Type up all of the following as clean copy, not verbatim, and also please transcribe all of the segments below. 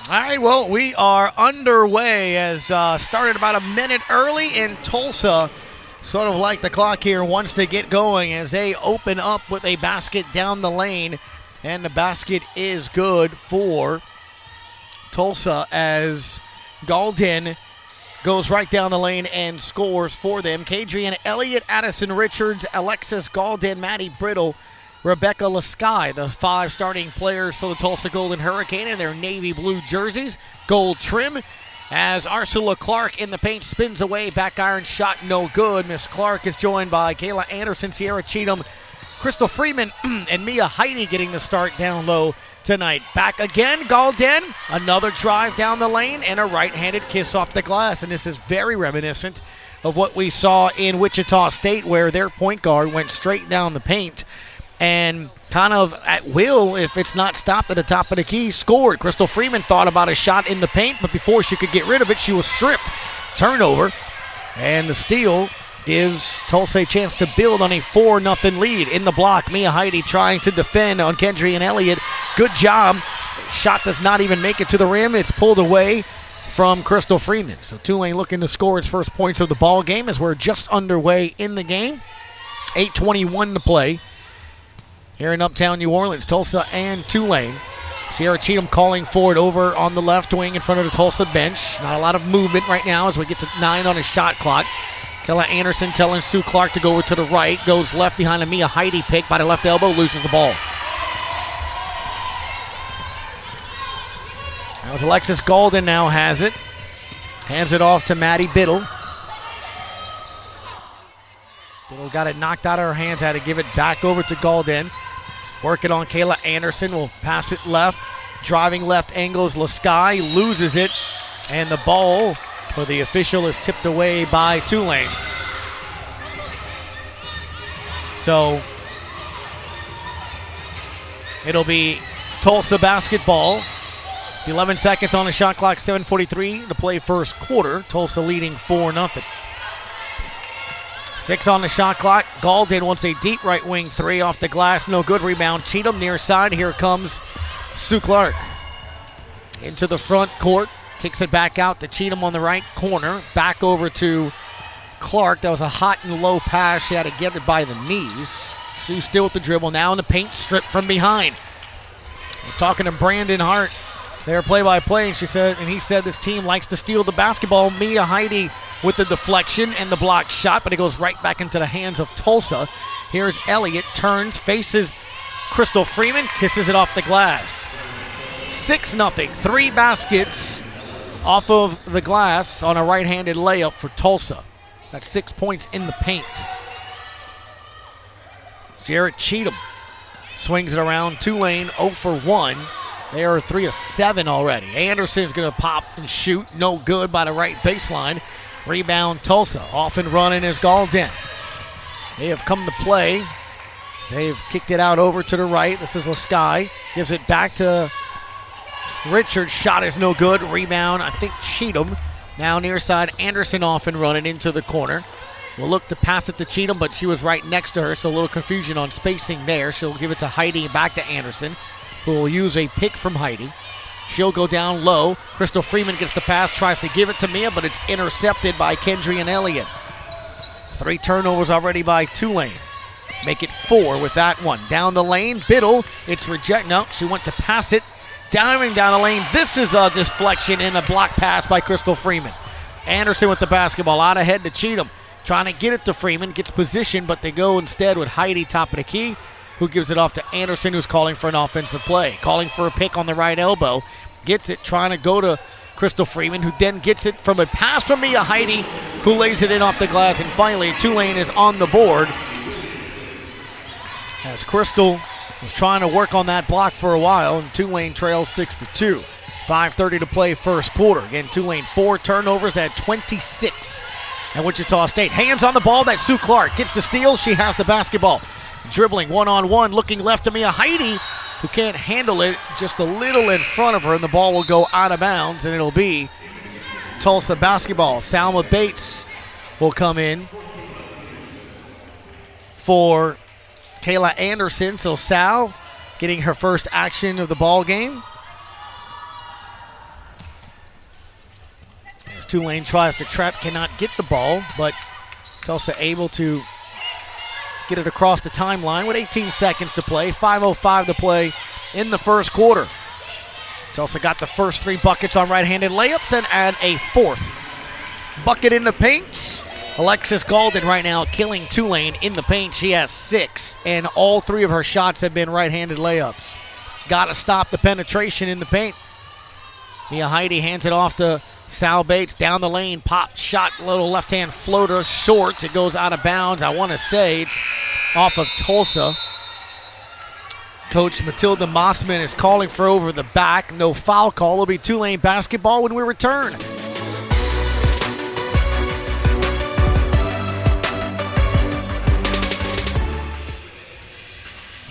All right, well, we are underway as started about a minute early in Tulsa. Sort of like the clock here wants to get going as they open up with a basket down the lane. And the basket is good for Tulsa as Gaulden goes right down the lane and scores for them. Kadrian Elliott, Addison Richards, Alexis Gaulden, Maddie Brittle, Rebecca Lasky, the 5 starting players for the Tulsa Golden Hurricane in their navy blue jerseys, gold trim. As Ursula Clark in the paint spins away, back iron shot no good. Miss Clark is joined by Kayla Anderson, Sierra Cheatham, Krystal Freeman, and Mia Heidi getting the start down low tonight. Back again, Gaulden, another drive down the lane and a right-handed kiss off the glass. And this is very reminiscent of what we saw in Wichita State, where their point guard went straight down the paint and kind of at will, if it's not stopped at the top of the key, scored. Krystal Freeman thought about a shot in the paint, but before she could get rid of it, she was stripped. Turnover, and the steal gives Tulsa a chance to build on a 4-0 lead. In the block, Mia Heidi trying to defend on Kendry and Elliott. Good job. Shot does not even make it to the rim. It's pulled away from Krystal Freeman. So Tulane looking to score its first points of the ball game as we're just underway in the game. 8:21 to play here in uptown New Orleans, Tulsa and Tulane. Sierra Cheatham calling for it over on the left wing in front of the Tulsa bench. Not a lot of movement right now as we get to 9 on a shot clock. Kayla Anderson telling Sue Clark to go over to the right. Goes left behind a Mia Heidi pick by the left elbow, loses the ball. That was Alexis Gaulden now has it. Hands it off to Maddie Biddle. Biddle got it knocked out of her hands, had to give it back over to Gaulden. Working on Kayla Anderson, will pass it left. Driving left angles, Lasky loses it. And the ball for the official is tipped away by Tulane. So it'll be Tulsa basketball. 11 seconds on the shot clock, 7:43 to play first quarter. Tulsa leading 4-0. 6 on the shot clock. Gaulden wants a deep right wing 3 off the glass. No good. Rebound. Cheatham near side. Here comes Sue Clark. Into the front court. Kicks it back out to Cheatham on the right corner. Back over to Clark. That was a hot and low pass. She had to get it by the knees. Sue still with the dribble. Now in the paint, stripped from behind. I was talking to Brandon Hart, their play-by-play, and he said this team likes to steal the basketball. Mia Heidi with the deflection and the block shot, but it goes right back into the hands of Tulsa. Here's Elliott, turns, faces Krystal Freeman, kisses it off the glass. 6-0, 3 baskets off of the glass on a right-handed layup for Tulsa. That's 6 points in the paint. Sierra Cheatham swings it around. Tulane 0 for 1. They are 3 of 7 already. Anderson's going to pop and shoot. No good by the right baseline. Rebound Tulsa. Off and running is Gaulden. They have come to play. They've kicked it out over to the right. This is Lasky. Gives it back to Richards. Shot is no good. Rebound, I think Cheatham. Now near side, Anderson off and running into the corner. Will look to pass it to Cheatham, but she was right next to her, so a little confusion on spacing there. She'll give it to Heidi, back to Anderson, who will use a pick from Heidi. She'll go down low. Krystal Freeman gets the pass, tries to give it to Mia, but it's intercepted by Kendry and Elliott. 3 turnovers already by Tulane. Make it 4 with that one. Down the lane, Biddle, it's reject. No, she went to pass it. Diving down the lane. This is a deflection and a block pass by Krystal Freeman. Anderson with the basketball out ahead to Cheatham. Trying to get it to Freeman, gets position, but they go instead with Heidi top of the key, who gives it off to Anderson, who's calling for an offensive play. Calling for a pick on the right elbow. Gets it, trying to go to Krystal Freeman, who then gets it from a pass from Mia Heidi, who lays it in off the glass. And finally, Tulane is on the board as Krystal was trying to work on that block for a while, and Tulane trails 6-2. 5:30 to play first quarter. Again, Tulane 4 turnovers. They had 26 at Wichita State. Hands on the ball. That's Sue Clark. Gets the steal. She has the basketball. Dribbling one-on-one, looking left to Mia Heidi, who can't handle it, just a little in front of her, and the ball will go out of bounds, and it'll be Tulsa basketball. Salma Bates will come in for Kayla Anderson. So Sal getting her first action of the ball game. Tulane tries to trap, cannot get the ball, but Tulsa able to get it across the timeline with 18 seconds to play, 5:05 to play in the first quarter. Tulsa got the first 3 buckets on right-handed layups and add a 4th bucket in the paint. Alexis Golden right now killing Tulane in the paint. She has 6, and all 3 of her shots have been right-handed layups. Got to stop the penetration in the paint. Mia Heidi hands it off to Sal Bates down the lane. Pop shot, little left-hand floater, short. It goes out of bounds. I want to say it's off of Tulsa. Coach Matilda Mossman is calling for over the back. No foul call. It'll be Tulane basketball when we return.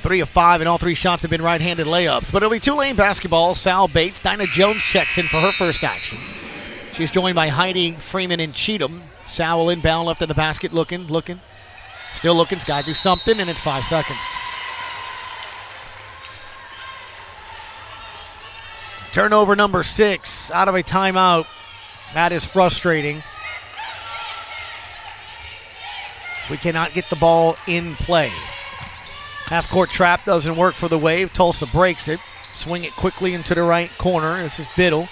3 of 5, and all 3 shots have been right-handed layups. But it'll be Tulane basketball. Sal Bates. Dinah Jones checks in for her first action. She's joined by Heidi, Freeman, and Cheatham. Sal will inbound, left of the basket, looking. Still looking. It's got to do something, and it's 5 seconds. Turnover number 6 out of a timeout. That is frustrating. We cannot get the ball in play. Half-court trap doesn't work for the Wave. Tulsa breaks it. Swing it quickly into the right corner. This is Biddle.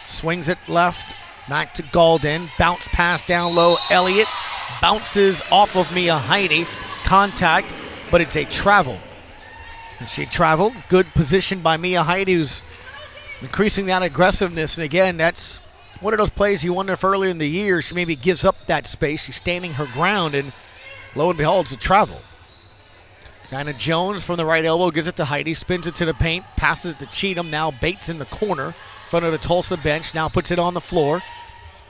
Swings it left. Back to Golden. Bounce pass down low. Elliott bounces off of Mia Heidi. Contact, but it's a travel. And she traveled. Good position by Mia Heidi, who's increasing that aggressiveness. And again, that's one of those plays you wonder if earlier in the year she maybe gives up that space. She's standing her ground, and lo and behold, it's a travel. Dinah Jones from the right elbow gives it to Heidi, spins it to the paint, passes it to Cheatham. Now Bates in the corner, in front of the Tulsa bench. Now puts it on the floor,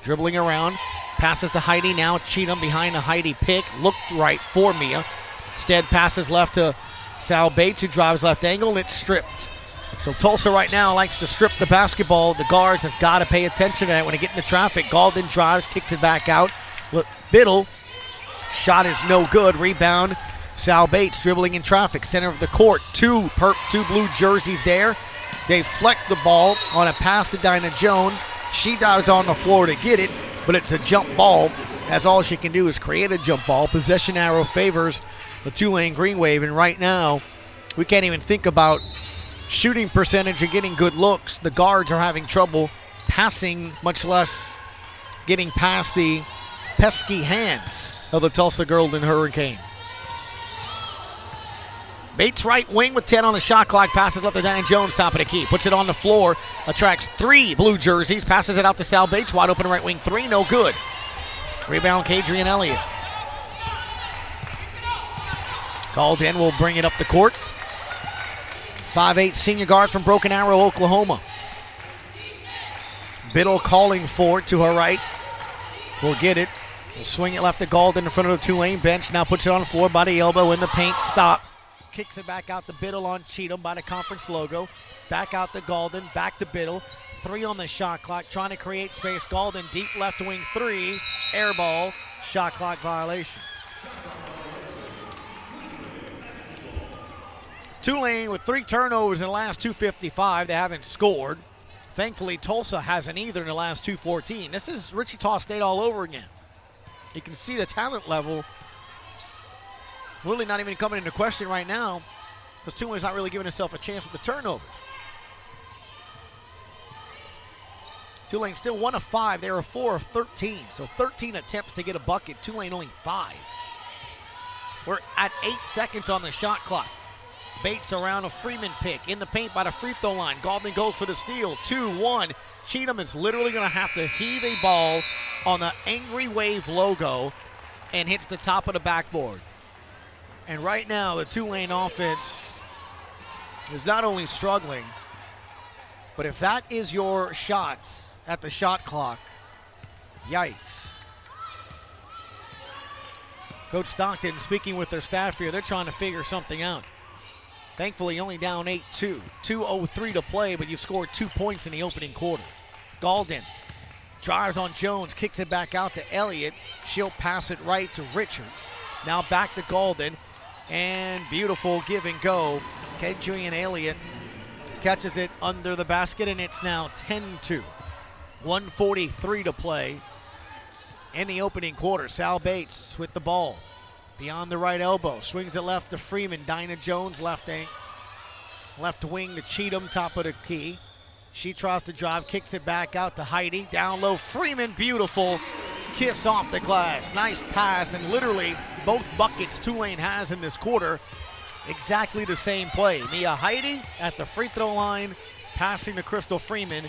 dribbling around, passes to Heidi. Now Cheatham behind the Heidi pick, looked right for Mia. Instead passes left to Sal Bates, who drives left angle, and it's stripped. So Tulsa right now likes to strip the basketball. The guards have got to pay attention to that when they get into traffic. Golden drives, kicks it back out. Look, Biddle, shot is no good. Rebound. Sal Bates dribbling in traffic, center of the court. Two blue jerseys there. They fleck the ball on a pass to Dinah Jones. She dives on the floor to get it, but it's a jump ball, as all she can do is create a jump ball. Possession arrow favors the Tulane Green Wave, and right now we can't even think about shooting percentage and getting good looks. The guards are having trouble passing, much less getting past the pesky hands of the Tulsa Golden Hurricane. Bates right wing with 10 on the shot clock. Passes left to Dinah Jones, top of the key. Puts it on the floor. Attracts 3 blue jerseys. Passes it out to Sal Bates. Wide open right wing 3. No good. Rebound, Kadrian Elliott. Called in. Will bring it up the court. 5'8" senior guard from Broken Arrow, Oklahoma. Biddle calling for it to her right. Will get it. Will swing it left to Golden in front of the Tulane bench. Now puts it on the floor by the elbow in the paint. Stops. Kicks it back out to Biddle on Cheatham by the conference logo. Back out to Golden. Back to Biddle. 3 on the shot clock. Trying to create space. Golden deep left wing 3. Air ball. Shot clock violation. Tulane with 3 turnovers in the last 2:55. They haven't scored. Thankfully, Tulsa hasn't either in the last 2:14. This is Wichita State all over again. You can see the talent level really not even coming into question right now, because Tulane's not really giving itself a chance at the turnovers. Tulane still 1 of 5. They were 4 of 13. So 13 attempts to get a bucket. Tulane only 5. We're at 8 seconds on the shot clock. Bates around a Freeman pick. In the paint by the free throw line. Golden goes for the steal. 2-1. Cheatham is literally going to have to heave a ball on the Angry Wave logo and hits the top of the backboard. And right now, the Tulane offense is not only struggling, but if that is your shot at the shot clock, yikes. Coach Stockton speaking with their staff here. They're trying to figure something out. Thankfully, only down 8-2. 2:03 to play, but you've scored 2 points in the opening quarter. Golden drives on Jones, kicks it back out to Elliott. She'll pass it right to Richards. Now back to Golden. And beautiful give and go. Kadrian Elliott catches it under the basket, and it's now 10-2. 1:43 to play in the opening quarter. Sal Bates with the ball. Beyond the right elbow. Swings it left to Freeman. Dinah Jones left wing to Cheatham, top of the key. She tries to drive, kicks it back out to Heidi. Down low, Freeman, beautiful kiss off the glass. Nice pass, and literally both buckets Tulane has in this quarter, exactly the same play. Mia Heidi at the free throw line, passing to Krystal Freeman,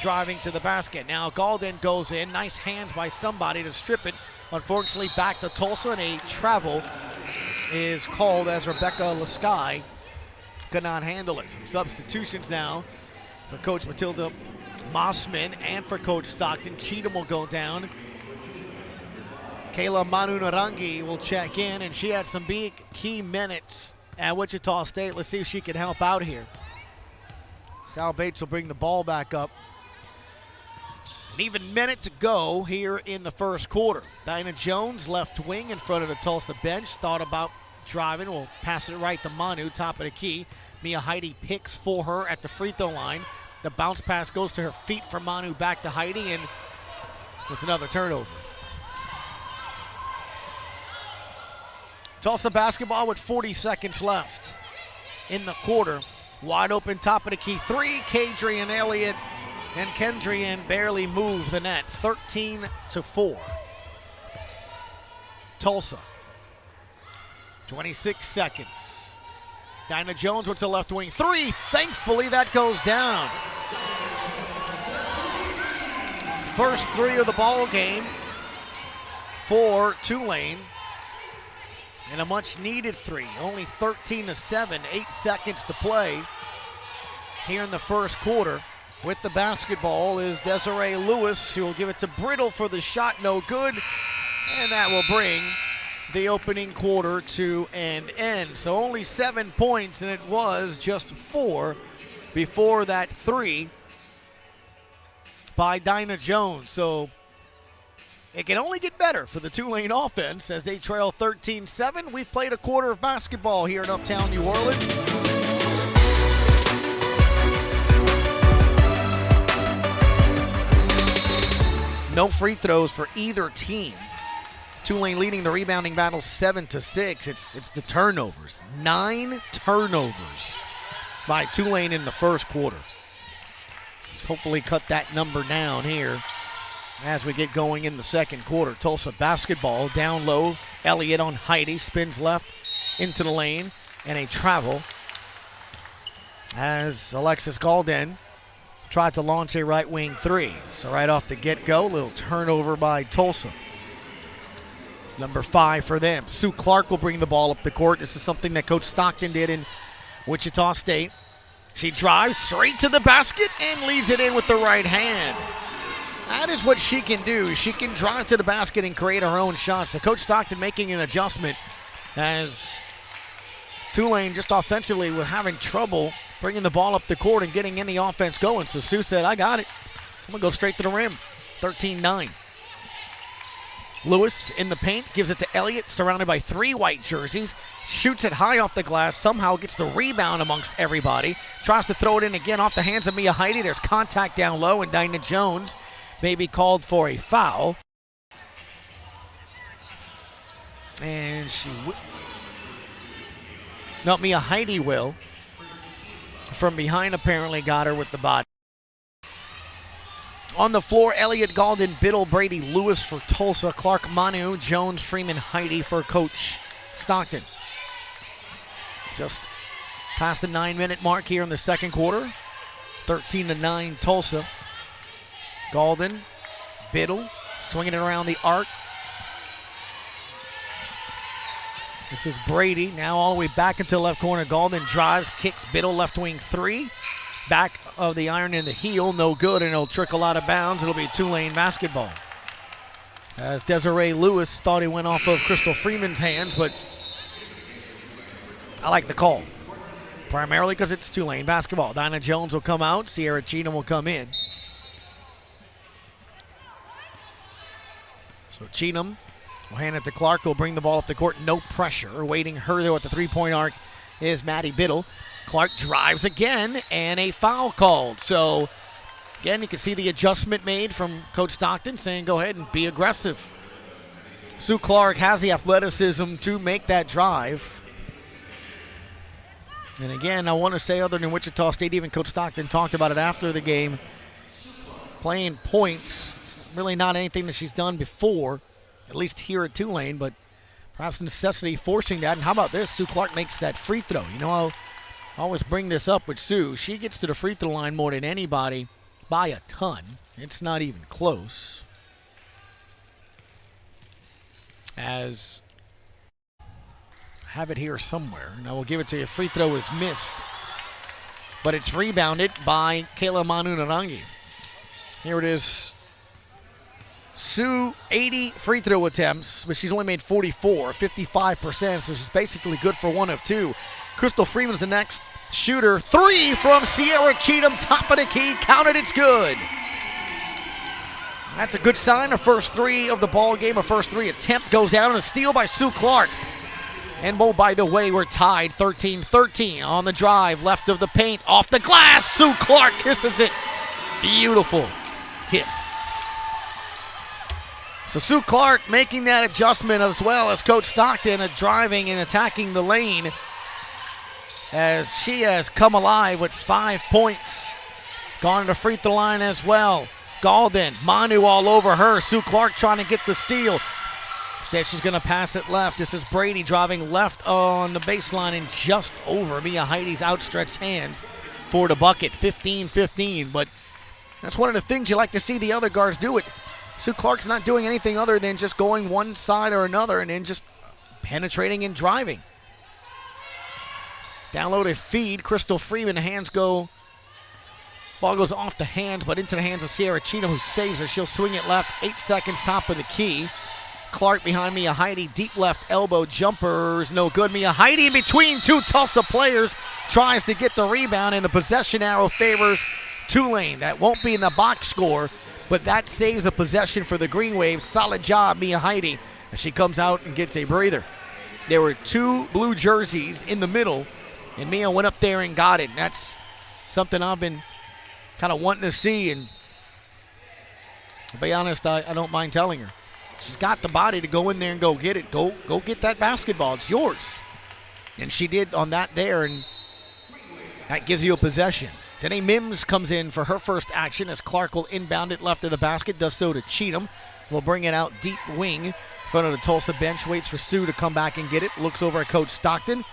driving to the basket. Now Galden goes in. Nice hands by somebody to strip it. Unfortunately, back to Tulsa, and a travel is called as Rebecca Lasky could not handle it. Some substitutions now for Coach Matilda Mossman and for Coach Stockton. Cheatham will go down. Kayla Manu Narangi will check in, and she had some big key minutes at Wichita State. Let's see if she can help out here. Sal Bates will bring the ball back up. An even minute to go here in the first quarter. Dinah Jones, left wing in front of the Tulsa bench. Thought about driving. Will pass it right to Manu, top of the key. Mia Heidi picks for her at the free throw line. The bounce pass goes to her feet for Manu, back to Heidi, and it's another turnover. Tulsa basketball with 40 seconds left in the quarter. Wide open, top of the key three. Kadrian Elliott and Kendrian barely move the net. 13-4. Tulsa. 26 seconds. Dinah Jones with the left wing three. Thankfully, that goes down. First three of the ball game for Tulane. And a much needed three. Only 13-7. 8 seconds to play here in the first quarter. With the basketball is Desiree Lewis, who will give it to Brittle for the shot, no good. And that will bring the opening quarter to an end. So only 7 points, and it was just 4 before that three by Dinah Jones. So it can only get better for the Tulane offense as they trail 13-7. We've played a quarter of basketball here in Uptown New Orleans. No free throws for either team. Tulane leading the rebounding battle 7-6. It's the turnovers. 9 turnovers by Tulane in the first quarter. Let's hopefully cut that number down here as we get going in the second quarter. Tulsa basketball down low. Elliott on Heidi, spins left into the lane, and a travel as Alexis Galden tried to launch a right wing three. So right off the get-go, little turnover by Tulsa. Number 5 for them. Sue Clark will bring the ball up the court. This is something that Coach Stockton did in Wichita State. She drives straight to the basket and leads it in with the right hand. That is what she can do. She can drive to the basket and create her own shots. So Coach Stockton making an adjustment as Tulane just offensively were having trouble bringing the ball up the court and getting any offense going. So Sue said, I got it. I'm going to go straight to the rim. 13-9. Lewis in the paint, gives it to Elliott, surrounded by 3 white jerseys. Shoots it high off the glass, somehow gets the rebound amongst everybody. Tries to throw it in again off the hands of Mia Heidi. There's contact down low, and Dinah Jones may be called for a foul. And no, Mia Heidi will. From behind, apparently got her with the body. On the floor, Elliott, Galden, Biddle, Brady, Lewis for Tulsa, Clark, Manu, Jones, Freeman, Heidi for Coach Stockton. Just past the 9-minute mark here in the second quarter. 13-9 Tulsa. Galden, Biddle, swinging it around the arc. This is Brady, now all the way back into the left corner. Galden drives, kicks, Biddle, left wing three. Back of the iron in the heel, no good, and it'll trickle out of bounds. It'll be Tulane basketball. As Desiree Lewis thought he went off of Krystal Freeman's hands, but I like the call. Primarily because it's Tulane basketball. Dinah Jones will come out, Sierra Cheatham will come in. So Cheatham will hand it to Clark, who will bring the ball up the court. No pressure. Waiting her there at the three-point arc is Maddie Biddle. Clark drives again, and a foul called. So, again, you can see the adjustment made from Coach Stockton saying go ahead and be aggressive. Sue Clark has the athleticism to make that drive. And again, I want to say, other than Wichita State, even Coach Stockton talked about it after the game, playing points, really not anything that she's done before, at least here at Tulane, but perhaps necessity forcing that. And how about this? Sue Clark makes that free throw. You know, I'll always bring this up with Sue. She gets to the free throw line more than anybody by a ton. It's not even close. As I have it here somewhere. And I will give it to you. Free throw is missed. But it's rebounded by Kayla Manu Narangi. Here it is. Sue, 80 free throw attempts, but she's only made 44, 55%, so she's basically good for one of two. Krystal Freeman's the next shooter. 3 from Sierra Cheatham, top of the key, counted, it's good. That's a good sign. Her first 3 of the ball game, her first 3 attempt goes down, and a steal by Sue Clark. And oh, by the way, we're tied 13-13 on the drive, left of the paint, off the glass. Sue Clark kisses it. Beautiful kiss. So Sue Clark making that adjustment as well as Coach Stockton driving and attacking the lane as she has come alive with 5 points. Gone to the free throw line as well. Galden, Manu all over her. Sue Clark trying to get the steal. Instead, she's going to pass it left. This is Brady driving left on the baseline and just over Mia Heidi's outstretched hands for the bucket. 15-15, but that's one of the things you like to see the other guards do it. Sue Clark's not doing anything other than just going one side or another and then just penetrating and driving. Downloaded feed. Krystal Freeman, hands go. Ball goes off the hands, but into the hands of Sierra Cheatham, who saves it. She'll swing it left. 8 seconds, top of the key. Clark behind Mia Heidi. Deep left elbow jumpers. No good. Mia Heidi in between 2 Tulsa players. Tries to get the rebound, and the possession arrow favors Tulane. That won't be in the box score, but that saves a possession for the Green Waves. Solid job, Mia Heidi, as she comes out and gets a breather. There were 2 blue jerseys in the middle, and Mia went up there and got it. That's something I've been kind of wanting to see, and to be honest, I don't mind telling her. She's got the body to go in there and go get it. Go get that basketball. It's yours. And she did on that there, and that gives you a possession. Danae Mims comes in for her first action as Clark will inbound it left of the basket. Does so to Cheatham. Will bring it out deep wing in front of the Tulsa bench. Waits for Sue to come back and get it. Looks over at Coach Stockton.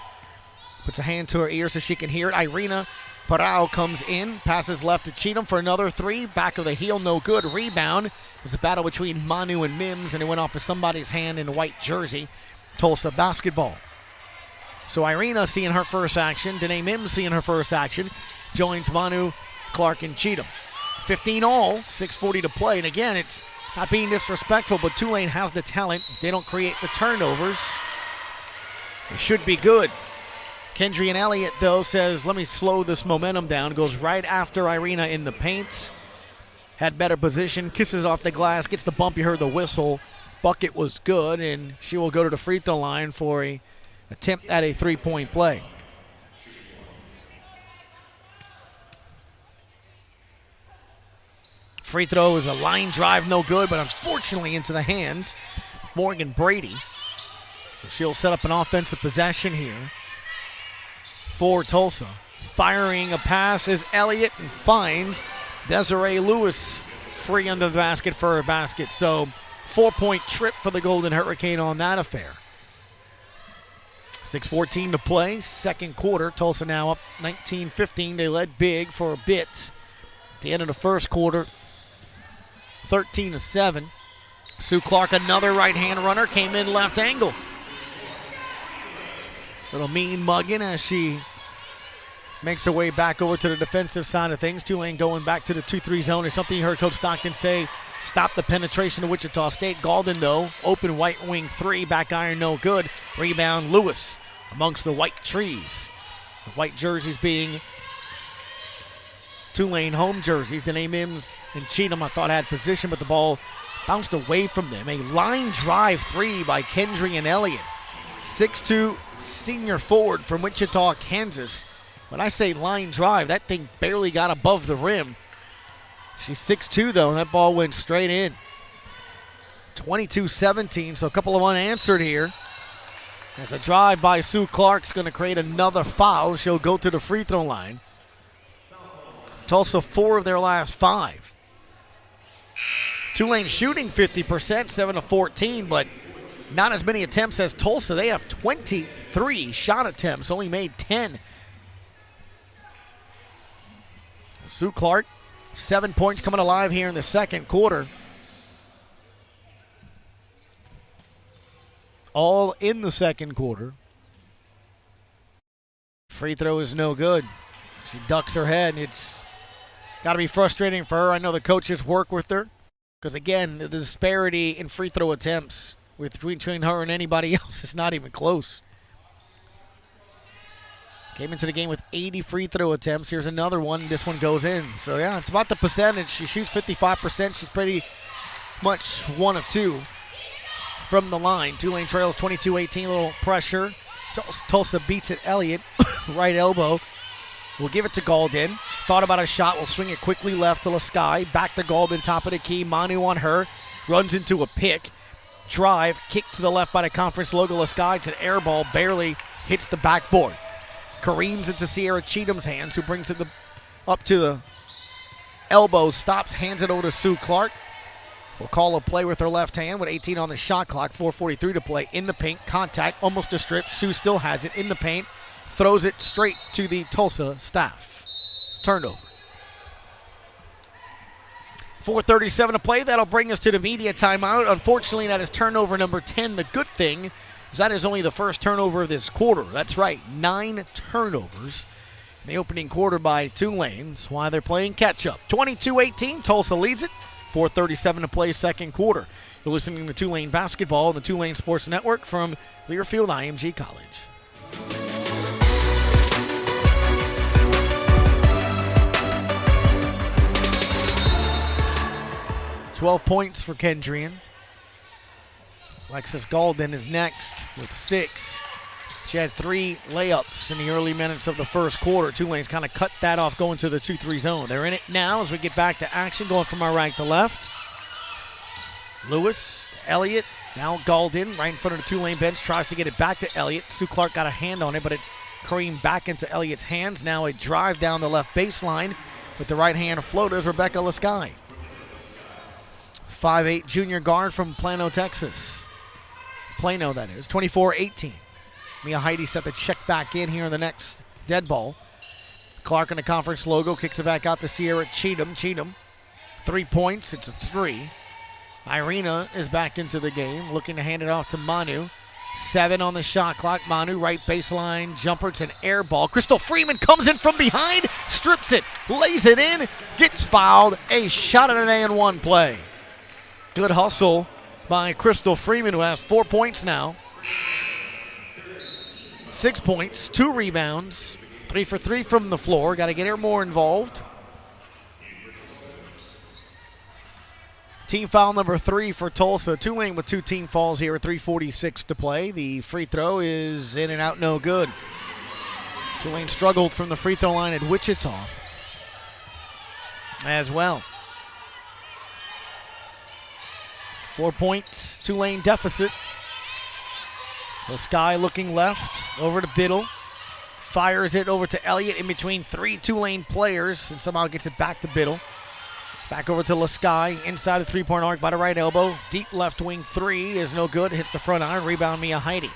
Puts a hand to her ear so she can hear it. Irina Parao comes in. Passes left to Cheatham for another 3. Back of the heel, no good. Rebound. It was a battle between Manu and Mims, and it went off of somebody's hand in a white jersey. Tulsa basketball. So Irina seeing her first action. Danae Mims seeing her first action. Joins Manu, Clark, and Cheatham. 15 all, 6:40 to play. And again, it's not being disrespectful, but Tulane has the talent. If they don't create the turnovers, it should be good. Kendrian Elliott, though, says, let me slow this momentum down. Goes right after Irina in the paint. Had better position, kisses it off the glass, gets the bump, you heard the whistle. Bucket was good, and she will go to the free throw line for a attempt at a 3-point play. Free throw is a line drive, no good, but unfortunately into the hands of Morgan Brady. So she'll set up an offensive possession here for Tulsa. Firing a pass is Elliott and finds Desiree Lewis free under the basket for a basket. So 4-point trip for the Golden Hurricane on that affair. 6:14 to play, second quarter. Tulsa now up 19-15. They led big for a bit. At the end of the first quarter, 13-7. Sue Clark, another right-hand runner, came in left angle. Little mean mugging as she makes her way back over to the defensive side of things. Tulane going back to the 2-3 zone is something you heard Coach Stockton say. Stop the penetration of Wichita State. Galden, though, open white wing 3, back iron no good. Rebound Lewis amongst the white trees. The white jerseys being Tulane home jerseys. Danae Mims and Cheatham, I thought, had position, but the ball bounced away from them. A line drive 3 by Kendrian Elliott. 6'2" senior forward from Wichita, Kansas. When I say line drive, that thing barely got above the rim. She's 6'2", though, and that ball went straight in. 22-17, so a couple of unanswered here. As a drive by Sue Clark's going to create another foul. She'll go to the free throw line. Tulsa 4 of their last 5. Tulane shooting 50%, 7-14, but not as many attempts as Tulsa. They have 23 shot attempts, only made 10. Sue Clark, 7 points coming alive here in the second quarter. All in the second quarter. Free throw is no good. She ducks her head. It's got to be frustrating for her. I know the coaches work with her because, again, the disparity in free throw attempts between her and anybody else is not even close. Came into the game with 80 free throw attempts. Here's another one. This one goes in. So, yeah, it's about the percentage. She shoots 55%. She's pretty much 1 of 2 from the line. Tulane trails 22-18. A little pressure. Tulsa beats it. Elliott, right elbow. We'll give it to Galden. Thought about a shot. We'll swing it quickly left to Laskai. Back to Galden, top of the key. Manu on her. Runs into a pick. Drive. Kick to the left by the conference logo. Laskai. It's an air ball. Barely hits the backboard. Kareems into Sierra Cheatham's hands, who brings it up to the elbow. Stops. Hands it over to Sue Clark. We'll call a play with her left hand with 18 on the shot clock. 4:43 to play. In the paint. Contact. Almost a strip. Sue still has it in the paint. Throws it straight to the Tulsa staff. Turnover. 4:37 to play. That'll bring us to the media timeout. Unfortunately, that is turnover number 10. The good thing is that is only the first turnover of this quarter. That's right, 9 turnovers in the opening quarter by Tulane. That's why they're playing catch-up. 22-18, Tulsa leads it. 4:37 to play, second quarter. You're listening to Tulane basketball on the Tulane Sports Network from Learfield IMG College. 12 points for Kendrian. Alexis Galden is next with 6. She had 3 layups in the early minutes of the first quarter. Tulane's kind of cut that off going to the 2-3 zone. They're in it now as we get back to action, going from our right to left. Lewis, Elliott, now Galden right in front of the Tulane bench, tries to get it back to Elliott. Sue Clark got a hand on it, but it careened back into Elliott's hands. Now a drive down the left baseline with the right hand floaters, Rebecca Laskai. 5'8" junior guard from Plano, Texas. Plano, that is. 24-18. Mia Heidi set the check back in here in the next dead ball. Clark in the conference logo kicks it back out to Sierra Cheatham. 3 points. It's a 3. Irina is back into the game, looking to hand it off to Manu. 7 on the shot clock. Manu, right baseline jumper. It's an air ball. Krystal Freeman comes in from behind, strips it, lays it in, gets fouled. A shot at an and 1 play. Good hustle by Krystal Freeman, who has 4 points now. 6 points, 2 rebounds, 3 for 3 from the floor. Got to get her more involved. Team foul number 3 for Tulsa. Tulane with 2 team fouls here, 3:46 to play. The free throw is in and out, no good. Tulane struggled from the free throw line at Wichita as well. 4-point Tulane deficit. So Sky looking left, over to Biddle. Fires it over to Elliott in between 3 Tulane players and somehow gets it back to Biddle. Back over to Laskai, inside the three-point arc by the right elbow. Deep left wing 3 is no good. Hits the front iron. Rebound Mia Heidi.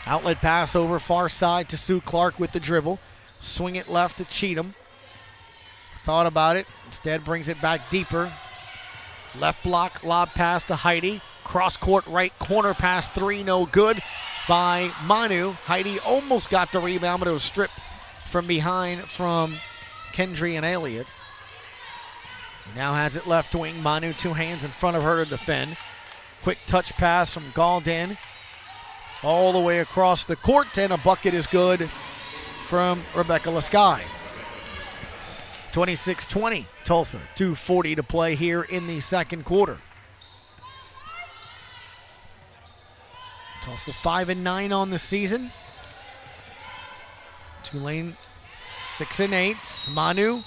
Outlet pass over far side to Sue Clark with the dribble. Swing it left to Cheatham. Thought about it. Instead brings it back deeper. Left block, lob pass to Heidi. Cross court right corner pass 3, no good by Manu. Heidi almost got the rebound, but it was stripped from behind from Kendry and Elliott. He now has it left wing. Manu 2 hands in front of her to defend. Quick touch pass from Galden all the way across the court, and a bucket is good from Rebecca Laskai. 26-20, Tulsa, 2:40 to play here in the second quarter. Tulsa 5-9 on the season. Tulane 6-8. Manu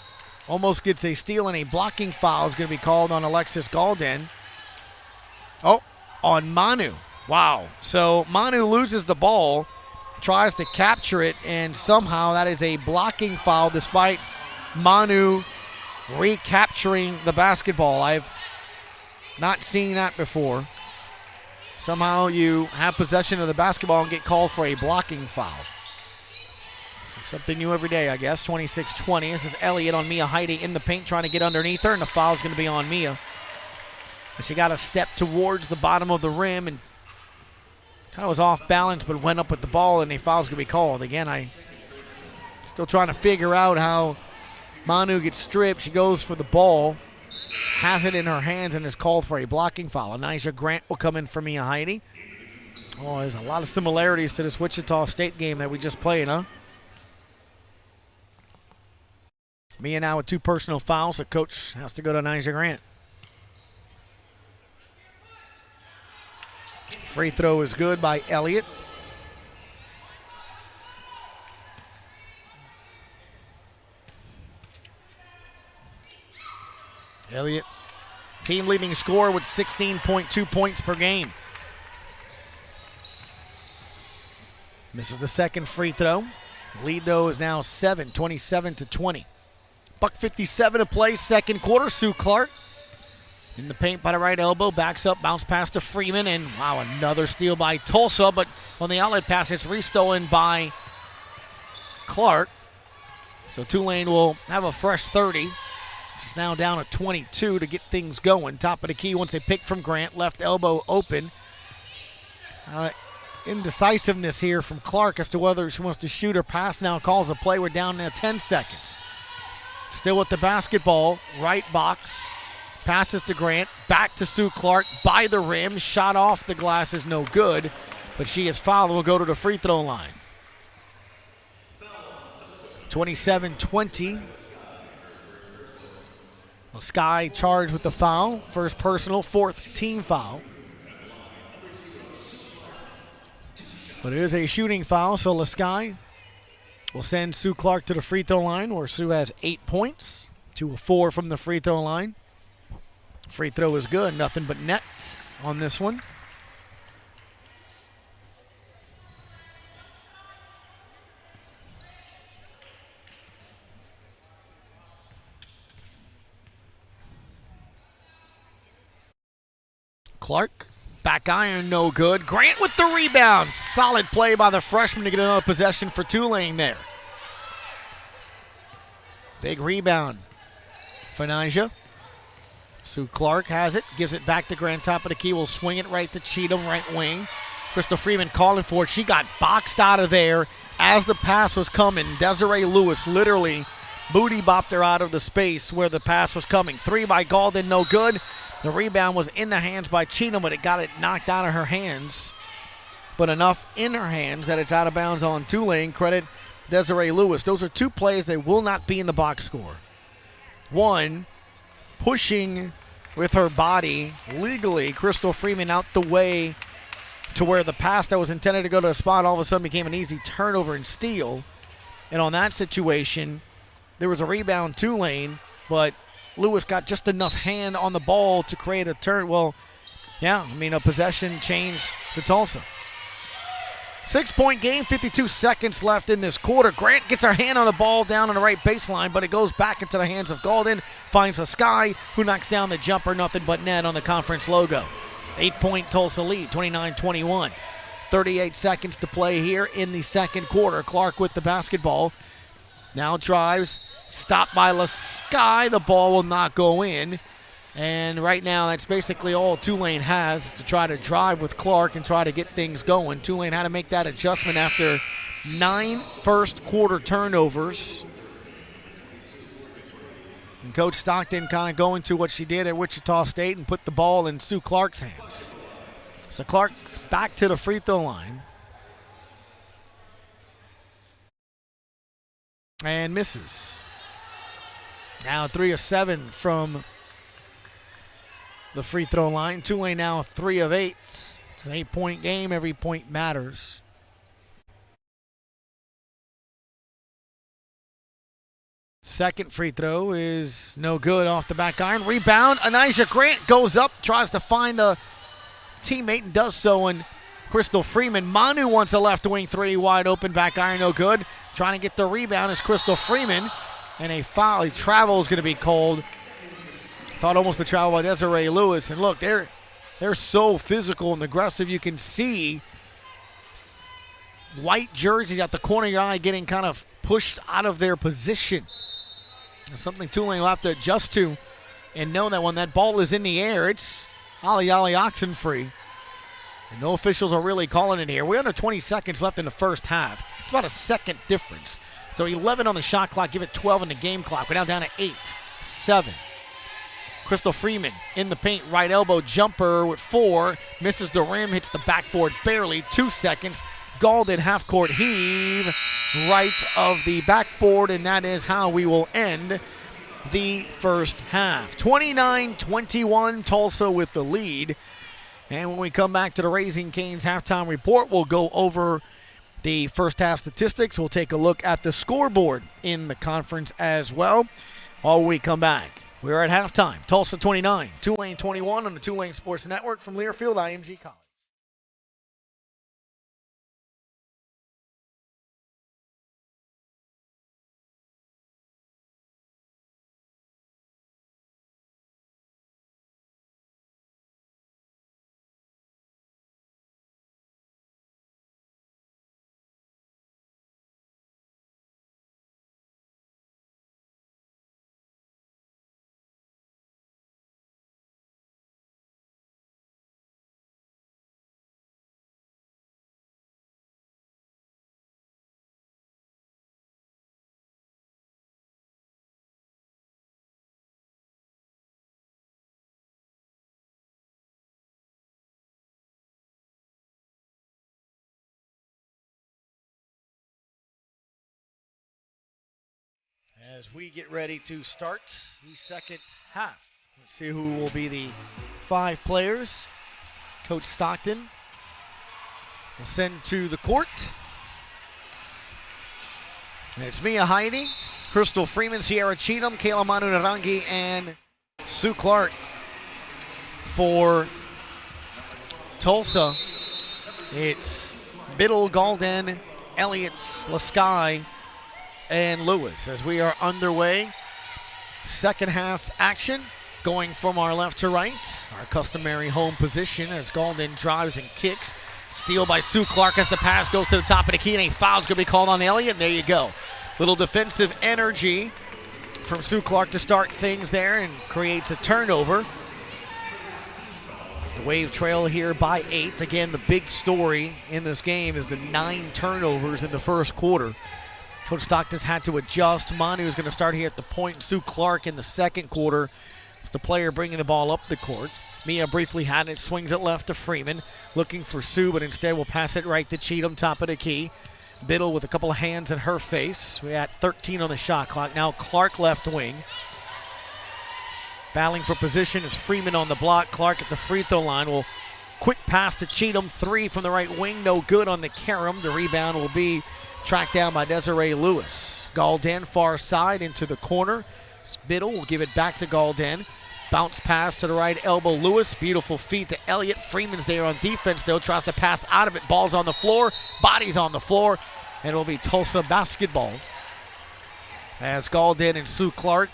almost gets a steal, and a blocking foul is going to be called on Alexis Galden. Oh, on Manu. Wow. So Manu loses the ball, tries to capture it, and somehow that is a blocking foul despite Manu recapturing the basketball. I've not seen that before. Somehow you have possession of the basketball and get called for a blocking foul. Something new every day, I guess. 26-20. This is Elliott on Mia Heidi in the paint trying to get underneath her, and the foul's going to be on Mia. And she got a step towards the bottom of the rim and kind of was off balance but went up with the ball, and a foul's going to be called. Again, I still trying to figure out how Manu gets stripped. She goes for the ball, has it in her hands, and is called for a blocking foul. Anijah Grant will come in for Mia Heidi. Oh, there's a lot of similarities to this Wichita State game that we just played, huh? Mia now with 2 personal fouls. The coach has to go to Anijah Grant. Free throw is good by Elliott. Elliott, team leading scorer with 16.2 points per game. Misses the second free throw. Lead, though, is now 7, 27-20. $1:57 to play, second quarter. Sue Clark in the paint by the right elbow, backs up, bounce pass to Freeman, and wow, another steal by Tulsa, but on the outlet pass, it's restolen by Clark. So Tulane will have a fresh 30. She's now down at 22 to get things going. Top of the key once they pick from Grant, left elbow open. Indecisiveness here from Clark as to whether she wants to shoot or pass. Now calls a play. We're down to 10 seconds. Still with the basketball, right box. Passes to Grant, back to Sue Clark by the rim. Shot off the glass is no good, but she is fouled and will go to the free throw line. 27-20. Sky charged with the foul. First personal, 4th team foul. But it is a shooting foul, so Lasky will send Sue Clark to the free throw line, where Sue has 8 points, 2 of 4 from the free throw line. Free throw is good, nothing but net on this one. Clark, back iron, no good. Grant with the rebound. Solid play by the freshman to get another possession for Tulane there. Big rebound for Anijah. Sue Clark has it, gives it back to Grant, top of the key, will swing it right to Cheatham, right wing. Krystal Freeman calling for it. She got boxed out of there as the pass was coming. Desiree Lewis literally booty bopped her out of the space where the pass was coming. 3 by Gaulden, no good. The rebound was in the hands by Cheatham, but it got it knocked out of her hands. But enough in her hands that it's out of bounds on Tulane. Credit Desiree Lewis. Those are 2 plays that will not be in the box score. One, pushing with her body legally Krystal Freeman out the way to where the pass that was intended to go to a spot all of a sudden became an easy turnover and steal. And on that situation, there was a rebound Tulane, but Lewis got just enough hand on the ball to create a turn. Well, yeah, I mean, a possession change to Tulsa. 6-point game, 52 seconds left in this quarter. Grant gets her hand on the ball down on the right baseline, but it goes back into the hands of Gaulden. Finds a Sky, who knocks down the jumper, nothing but net on the conference logo. 8-point Tulsa lead, 29-21. 38 seconds to play here in the second quarter. Clark with the basketball. Now drives, stopped by Lasky. The ball will not go in. And right now, that's basically all Tulane has to try to drive with Clark and try to get things going. Tulane had to make that adjustment after 9 first quarter turnovers. And Coach Stockton kind of going to what she did at Wichita State and put the ball in Sue Clark's hands. So Clark's back to the free throw line. And misses. Now 3 of 7 from the free throw line. Tulane now 3 of 8. It's an 8-point game. Every point matters. Second free throw is no good off the back iron. Rebound. Anijah Grant goes up, tries to find a teammate and does so in Krystal Freeman. Manu wants a left wing three, wide open, back iron, no good. Trying to get the rebound is Krystal Freeman, and a foul. Travel is going to be called. Thought almost the travel by Desiree Lewis. And look, they're so physical and aggressive. You can see white jerseys at the corner of your eye getting kind of pushed out of their position. It's something Tulane will have to adjust to and know that when that ball is in the air, it's ollie oxen free. And no officials are really calling it here. We're under 20 seconds left in the first half. It's about a second difference. So 11 on the shot clock, give it 12 on the game clock. We're now down to 8, 7. Krystal Freeman in the paint, right elbow jumper with 4. Misses the rim, hits the backboard barely. 2 seconds. Galden half-court heave right of the backboard, and that is how we will end the first half. 29-21, Tulsa with the lead. And when we come back to the Raising Cane's halftime report, we'll go over the first half statistics. We'll take a look at the scoreboard in the conference as well. While we come back, we're at halftime. Tulsa 29, Tulane 21 on the Tulane Sports Network from Learfield IMG College. As we get ready to start the second half, let's see who will be the 5 players Coach Stockton will send to the court. And it's Mia Heidi, Krystal Freeman, Sierra Cheatham, Kayla Manu Narangi, and Sue Clark. For Tulsa, it's Biddle, Galden, Elliott, Lasky, and Lewis. As we are underway, second half action, going from our left to right. Our customary home position as Galden drives and kicks. Steal by Sue Clark as the pass goes to the top of the key, and a foul's going to be called on Elliott. And there you go. Little defensive energy from Sue Clark to start things there and creates a turnover. The Wave trail here by 8. Again, the big story in this game is the 9 turnovers in the first quarter. Coach Stockton's had to adjust. Manu is going to start here at the point. Sue Clark in the second quarter is the player bringing the ball up the court. Mia briefly had it, swings it left to Freeman, looking for Sue, but instead will pass it right to Cheatham, top of the key. Biddle with a couple of hands in her face. We're at 13 on the shot clock. Now Clark left wing. Battling for position is Freeman on the block. Clark at the free throw line will quick pass to Cheatham. 3 from the right wing, no good on the carom. The rebound will be tracked down by Desiree Lewis. Galden far side into the corner. Biddle will give it back to Galden. Bounce pass to the right elbow. Lewis, beautiful feet to Elliott. Freeman's there on defense though, tries to pass out of it. Ball's on the floor, body's on the floor, and it'll be Tulsa basketball. As Galden and Sue Clark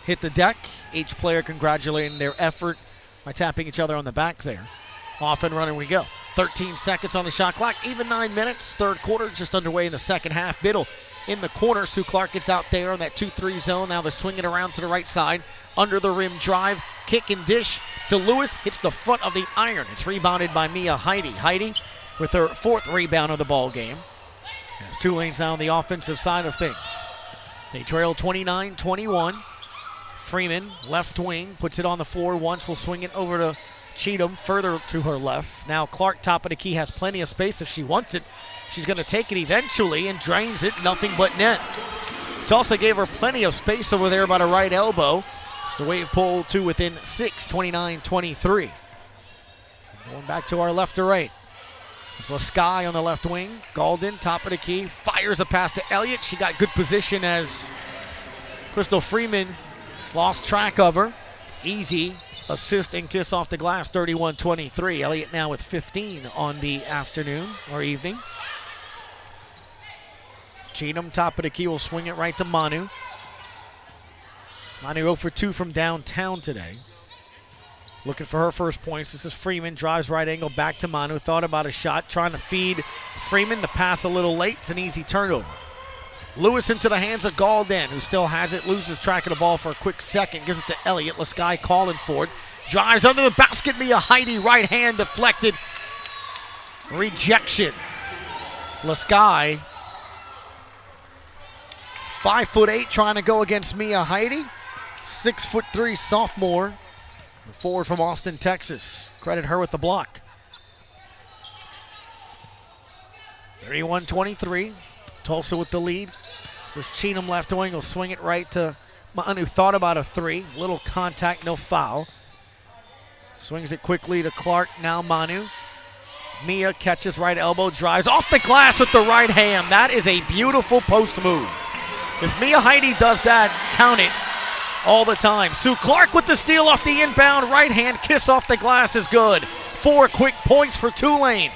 hit the deck, each player congratulating their effort by tapping each other on the back there. Off and running we go. 13 seconds on the shot clock, even 9 minutes. Third quarter just underway in the second half. Biddle in the corner. Sue Clark gets out there on that 2-3 zone. Now they're swinging around to the right side. Under the rim drive, kick and dish to Lewis. Hits the front of the iron. It's rebounded by Mia Heidi. Heidi with her 4th rebound of the ball game. As Tulane's now on the offensive side of things. They trail 29-21. Freeman, left wing, puts it on the floor once. Will swing it over to Cheatham, further to her left. Now Clark, top of the key, has plenty of space if she wants it. She's going to take it eventually and drains it, nothing but net. Tulsa gave her plenty of space over there by the right elbow. It's the Wave pull to within 6, 29-23. Going back to our left to right. It's Lasky on the left wing. Galden, top of the key, fires a pass to Elliott. She got good position as Krystal Freeman lost track of her. Easy assist and kiss off the glass, 31-23. Elliott now with 15 on the afternoon or evening. Cheatham, top of the key, will swing it right to Manu. Manu 0 for 2 from downtown today. Looking for her first points. This is Freeman, drives right angle back to Manu. Thought about a shot, trying to feed Freeman. The pass a little late. It's an easy turnover. Lewis into the hands of Galden, who still has it. Loses track of the ball for a quick second. Gives it to Elliott. Lasky calling for it. Drives under the basket. Mia Heidi, right hand deflected. Rejection. Lasky, 5'8", trying to go against Mia Heidi. 6'3", sophomore. Forward from Austin, Texas. Credit her with the block. 31-23. Tulsa with the lead. This is Cheatham left wing. Will swing it right to Manu. Thought about a three. Little contact, no foul. Swings it quickly to Clark. Now Manu. Mia catches right elbow. Drives off the glass with the right hand. That is a beautiful post move. If Mia Heidi does that, count it. All the time. Sue Clark with the steal off the inbound. Right hand kiss off the glass is good. 4 quick points for Tulane.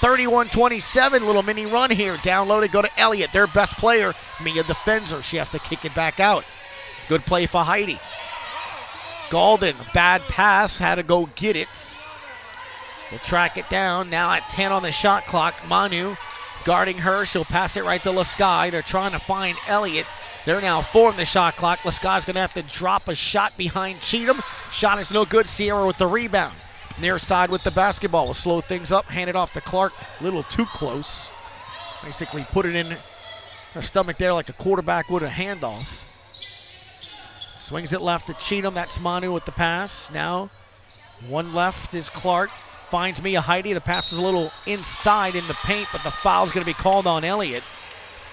31-27. Little mini run here. Down low to go to Elliott, their best player. Mia defends her. She has to kick it back out. Good play for Heidi. Galden, bad pass. Had to go get it. We'll track it down. Now at 10 on the shot clock. Manu guarding her. She'll pass it right to Lasky. They're trying to find Elliott. They're now 4 on the shot clock. Lasky's going to have to drop a shot behind Cheatham. Shot is no good. Sierra with the rebound. Near side with the basketball. Will slow things up. Hand it off to Clark. A little too close. Basically put it in her stomach there like a quarterback would a handoff. Swings it left to Cheatham. That's Manu with the pass. Now one left is Clark. Finds Mia Heidi. The pass is a little inside in the paint, but the foul's going to be called on Elliott.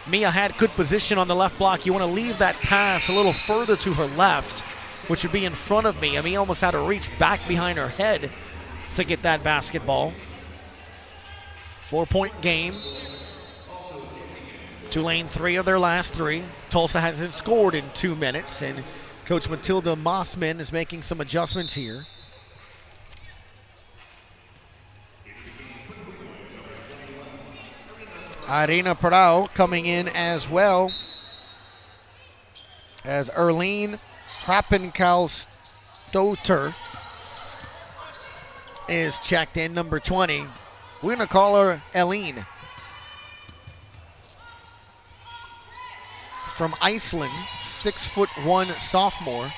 Mia had good position on the left block. You want to leave that pass a little further to her left, which would be in front of Mia. Mia almost had to reach back behind her head to get that basketball. 4-point game. Tulane 3 of their last 3. Tulsa hasn't scored in 2 minutes, and Coach Matilda Mossman is making some adjustments here. Irina Parao coming in as well as Erlene Krappenkaus-Stoter is checked in, number 20. We're going to call her Eline. From Iceland, 6'1" sophomore.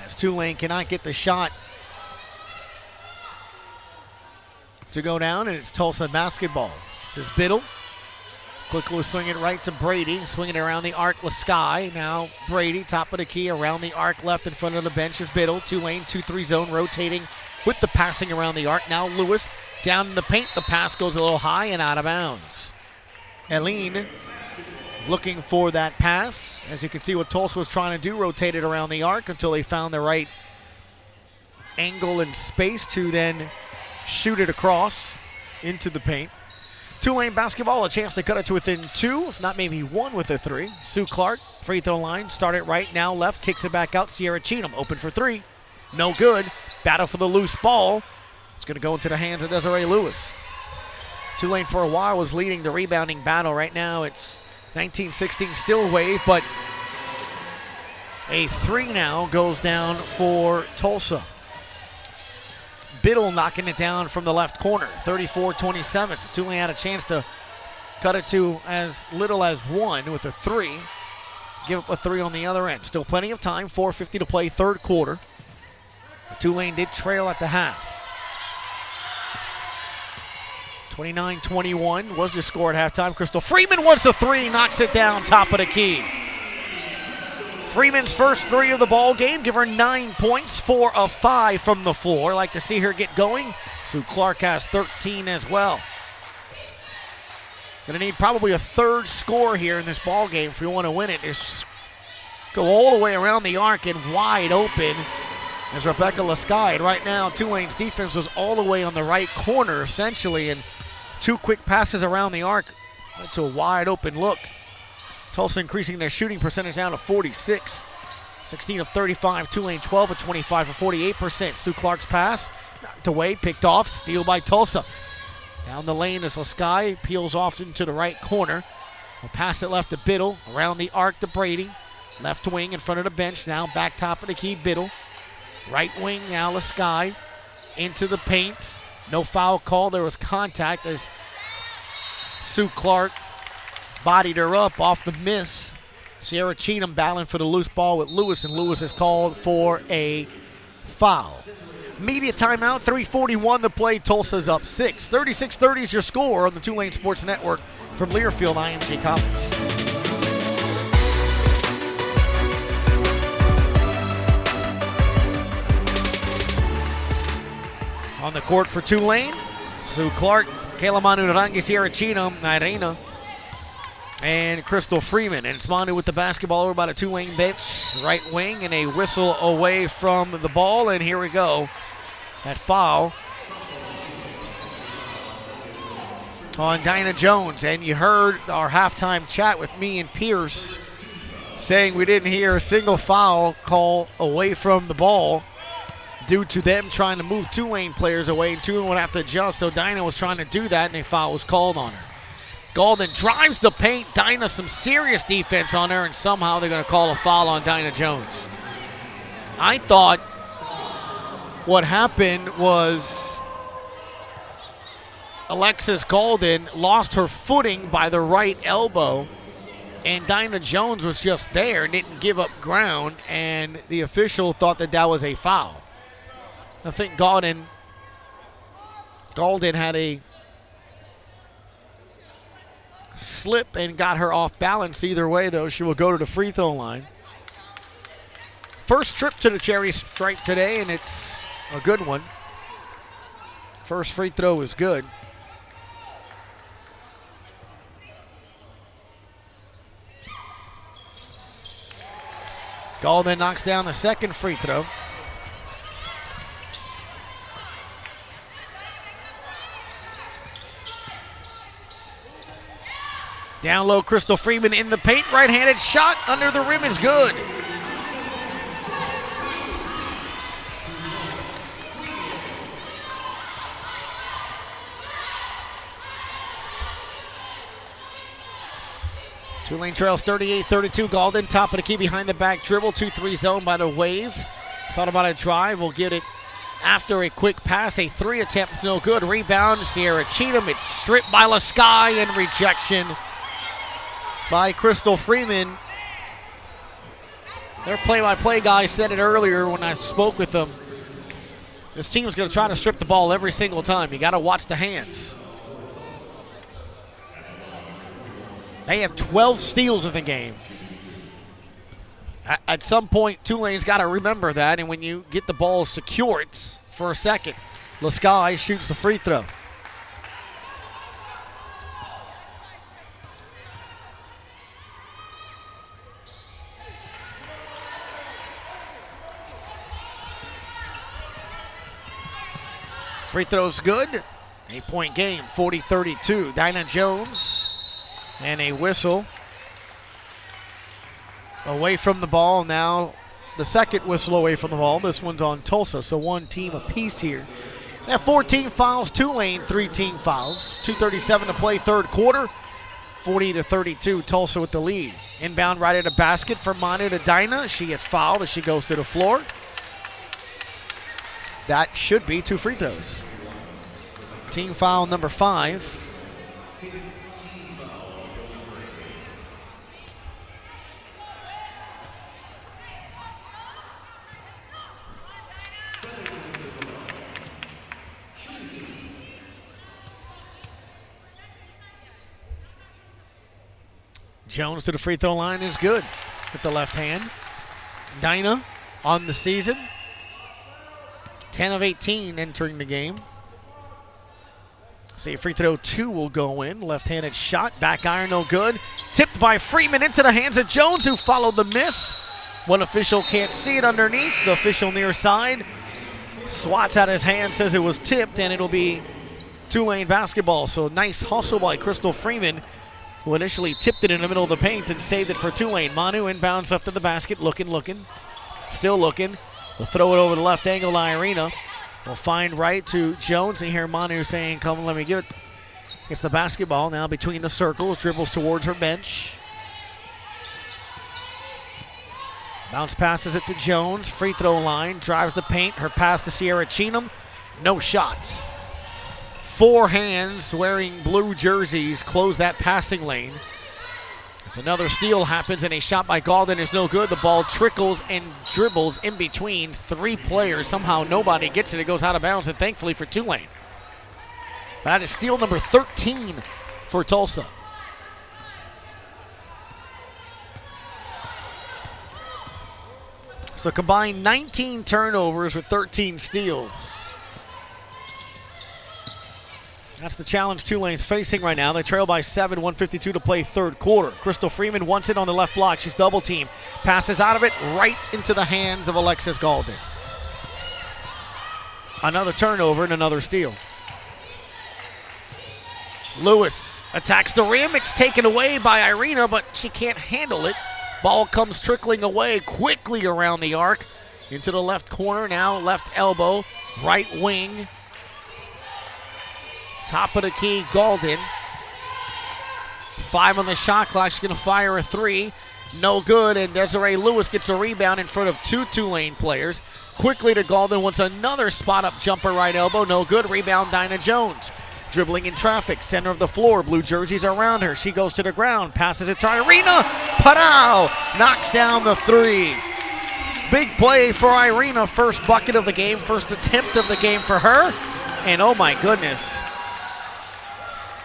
As Tulane cannot get the shot to go down, and it's Tulsa basketball. This is Biddle. Quickly swing it right to Brady. Swinging it around the arc, Lasky. Now Brady, top of the key, around the arc, left in front of the bench is Biddle. Tulane, 2-3 zone, rotating with the passing around the arc. Now Lewis down in the paint. The pass goes a little high and out of bounds. Eline looking for that pass. As you can see what Tulsa was trying to do, rotated around the arc until they found the right angle and space to then shoot it across into the paint. Tulane basketball, a chance to cut it to within 2, if not maybe 1 with a 3. Sue Clark, free throw line, start it right, now left, kicks it back out. Sierra Cheatham, open for 3. No good. Battle for the loose ball. It's going to go into the hands of Desiree Lewis. Tulane for a while was leading the rebounding battle. Right now it's 19-16, still wave, but a 3 now goes down for Tulsa. Biddle knocking it down from the left corner, 34-27. So Tulane had a chance to cut it to as little as 1 with a 3. Give up a 3 on the other end. Still plenty of time, 4:50 to play, third quarter. Tulane did trail at the half. 29-21 was the score at halftime. Krystal Freeman wants a 3, knocks it down, top of the key. Freeman's first 3 of the ball game. Give her 9 points, 4 of 5 from the floor. Like to see her get going. Sue Clark has 13 as well. Going to need probably a third score here in this ball game if we want to win it. Just go all the way around the arc and wide open as Rebecca Lasky. And right now, Tulane's defense was all the way on the right corner, essentially, and 2 quick passes around the arc to a wide open look. Tulsa increasing their shooting percentage down to 46. 16 of 35, Tulane 12 of 25 for 48%. Sue Clark's pass, knocked away, picked off, steal by Tulsa. Down the lane as Lasky peels off into the right corner. We'll pass it left to Biddle, around the arc to Brady. Left wing in front of the bench, now back top of the key, Biddle. Right wing now, Lasky into the paint. No foul call, there was contact as Sue Clark bodied her up off the miss. Sierra Cheatham battling for the loose ball with Lewis, and Lewis is called for a foul. Media timeout, 3:41 to play. Tulsa's up 6. 36-30 is your score on the Tulane Sports Network from Learfield IMG College. On the court for Tulane, Sue Clark, Kayla Manu Narangi, Sierra Cheatham, Irena, and Krystal Freeman. And it's Manu with the basketball over by the Tulane bench. Right wing, and a whistle away from the ball. And here we go. That foul on Dinah Jones. And you heard our halftime chat with me and Pierce saying we didn't hear a single foul call away from the ball due to them trying to move Tulane players away. And Tulane would have to adjust, so Dinah was trying to do that, and a foul was called on her. Golden drives the paint. Dinah some serious defense on her, and somehow they're going to call a foul on Dinah Jones. I thought what happened was Alexis Golden lost her footing by the right elbow, and Dinah Jones was just there and didn't give up ground, and the official thought that that was a foul. I think Golden had a slip and got her off balance. Either way, though, she will go to the free throw line. First trip to the cherry stripe today, and it's a good one. First free throw is good. Golden knocks down the second free throw. Down low, Krystal Freeman in the paint. Right-handed shot under the rim is good. Tulane trails 38-32. Golden, top of the key behind the back dribble. 2-3 zone by the Wave. Thought about a drive. We'll get it after a quick pass. A 3 attempt is no good. Rebound, Sierra Cheatham. It's stripped by Lasky, and rejection by Krystal Freeman. Their play-by-play guy said it earlier when I spoke with them. This team's going to try to strip the ball every single time. You got to watch the hands. They have 12 steals in the game. At some point, Tulane's got to remember that, and when you get the ball secured for a second, Lasky shoots the free throw. Free throw's good. 8-point game, 40-32. Dinah Jones, and a whistle away from the ball. Now the second whistle away from the ball. This one's on Tulsa, so one team apiece here. They have 14 fouls. Tulane, 3 team fouls. 2:37 to play, third quarter. 40-32, Tulsa with the lead. Inbound right at the basket for Manu to Dinah. She gets fouled as she goes to the floor. That should be 2 free throws. Team foul number 5. Jones to the free throw line is good with the left hand. Dinah on the season, 10 of 18 entering the game. See, free throw 2 will go in. Left-handed shot, back iron, no good. Tipped by Freeman into the hands of Jones, who followed the miss. One official can't see it underneath. The official near side swats out his hand, says it was tipped, and it'll be Tulane basketball. So nice hustle by Krystal Freeman who initially tipped it in the middle of the paint and saved it for Tulane. Manu inbounds up to the basket, looking, still looking. We'll throw it over the left angle to Irina. We'll find right to Jones, and hear Manu saying, come, let me get it. Gets the basketball now between the circles, dribbles towards her bench. Bounce passes it to Jones, free throw line, drives the paint, her pass to Sierra Chinham, no shots. 4 hands wearing blue jerseys close that passing lane. As another steal happens and a shot by Gaulden is no good. The ball trickles and dribbles in between 3 players. Somehow nobody gets it. It goes out of bounds, and thankfully for Tulane. That is steal number 13 for Tulsa. So combined 19 turnovers with 13 steals. That's the challenge Tulane's facing right now. They trail by 7, 1:52 to play third quarter. Krystal Freeman wants it on the left block. She's double teamed. Passes out of it right into the hands of Alexis Gaulden. Another turnover and another steal. Lewis attacks the rim. It's taken away by Irina, but she can't handle it. Ball comes trickling away quickly around the arc. Into the left corner now, left elbow, right wing. Top of the key, Gaulden. 5 on the shot clock. She's going to fire a 3. No good, and Desiree Lewis gets a rebound in front of 2 Tulane players. Quickly to Gaulden, wants another spot-up jumper, right elbow. No good. Rebound, Dinah Jones. Dribbling in traffic, center of the floor. Blue jerseys around her. She goes to the ground, passes it to Irina. Parao knocks down the 3. Big play for Irina. First bucket of the game, first attempt of the game for her. And oh my goodness.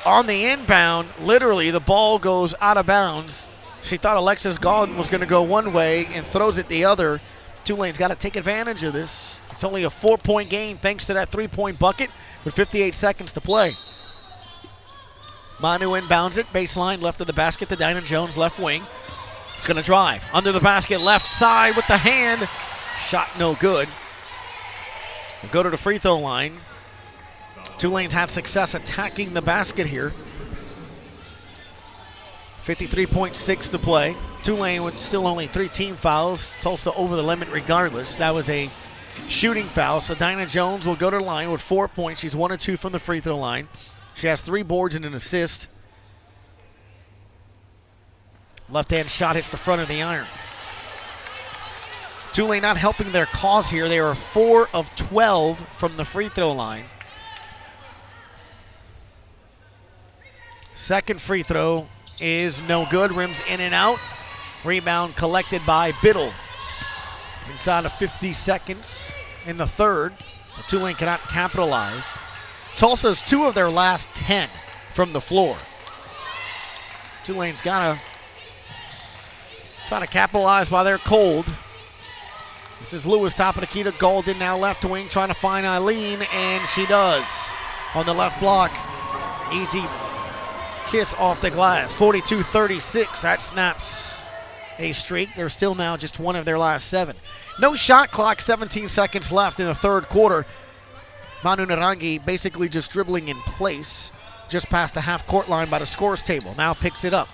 On the inbound, literally the ball goes out of bounds. She thought Alexis Gaulden was going to go one way and throws it the other. Tulane's got to take advantage of this. It's only a 4-point game thanks to that 3-point bucket with 58 seconds to play. Manu inbounds it, baseline, left of the basket to Dinah Jones, left wing. It's going to drive. Under the basket, left side with the hand. Shot no good. We'll go to the free throw line. Tulane's had success attacking the basket here. 53.6 to play. Tulane with still only 3 team fouls. Tulsa over the limit regardless. That was a shooting foul. So Dinah Jones will go to the line with 4 points. She's 1 of 2 from the free throw line. She has 3 boards and an assist. Left-hand shot hits the front of the iron. Tulane not helping their cause here. They are 4 of 12 from the free throw line. Second free throw is no good. Rims in and out. Rebound collected by Biddle. Inside of 50 seconds in the third. So Tulane cannot capitalize. Tulsa's 2 of their last 10 from the floor. Tulane's got to try to capitalize while they're cold. This is Lewis, top of the key to Gaulden, now left wing, trying to find Eileen, and she does. On the left block, easy kiss off the glass. 42-36, that snaps a streak. They're still now just 1 of their last 7. No shot clock, 17 seconds left in the third quarter. Manu Narangi basically just dribbling in place, just past the half-court line by the scores table. Now picks it up.